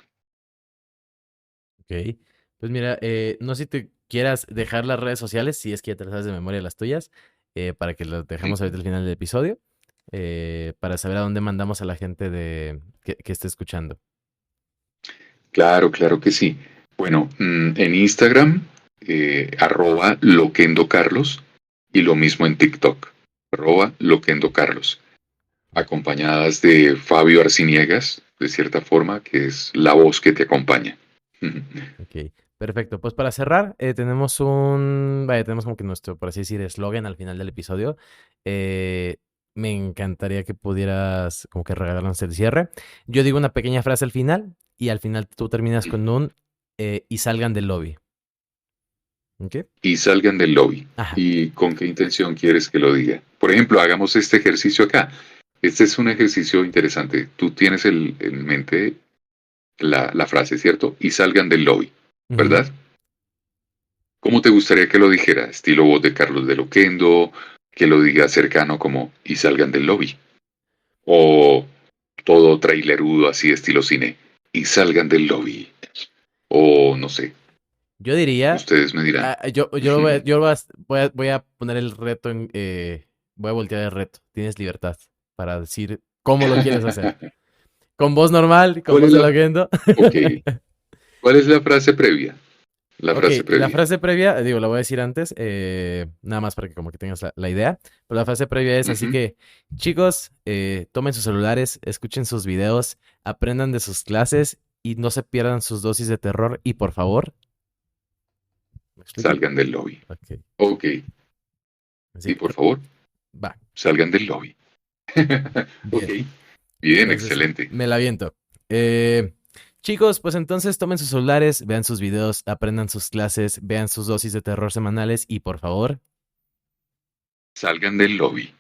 Ok. Pues mira, no sé si te quieras dejar las redes sociales, si es que ya te las sabes de memoria las tuyas, para que las dejemos ahorita al final del episodio, para saber a dónde mandamos a la gente que esté escuchando. Claro, claro que sí. Bueno, en Instagram, @loquendocarlos, y lo mismo en TikTok, @loquendocarlos, acompañadas de Fabio Arciniegas, de cierta forma, que es la voz que te acompaña. Ok, perfecto. Pues para cerrar, tenemos tenemos como que nuestro, por así decir, eslogan al final del episodio. Me encantaría que pudieras como que regalarnos el cierre. Yo digo una pequeña frase al final y al final tú terminas con un y salgan del lobby. ¿Ok? Y salgan del lobby. Ajá. ¿Y con qué intención quieres que lo diga? Por ejemplo, hagamos este ejercicio acá. Este es un ejercicio interesante. Tú tienes en mente la frase, ¿cierto? Y salgan del lobby, Ujú. ¿verdad? ¿Cómo te gustaría que lo dijera? Estilo voz de Carlos de Loquendo, que lo diga cercano como y salgan del lobby. O todo trailerudo así estilo cine. Y salgan del lobby. O no sé, Yo diría, ustedes me dirán. yo voy a poner el reto voy a voltear el reto. Tienes libertad para decir cómo lo quieres hacer. Con voz normal, con ¿Cuál voz es de la... Loquendo. Ok. ¿Cuál es la frase previa? La Ok, frase la previa. frase previa, digo, la voy a decir antes, nada más para que como que tengas la idea, pero la frase previa es así Ujú. que, chicos, tomen sus celulares, escuchen sus videos, aprendan de sus clases y no se pierdan sus dosis de terror y por favor, ¿me explico? Salgan del lobby. Ok, Ok. así, Y por favor, va, salgan del lobby. Ok. bien. Bien, Entonces, excelente. me la aviento. Chicos, pues entonces tomen sus celulares, vean sus videos, aprendan sus clases, vean sus dosis de terror semanales y por favor, Salgan del lobby.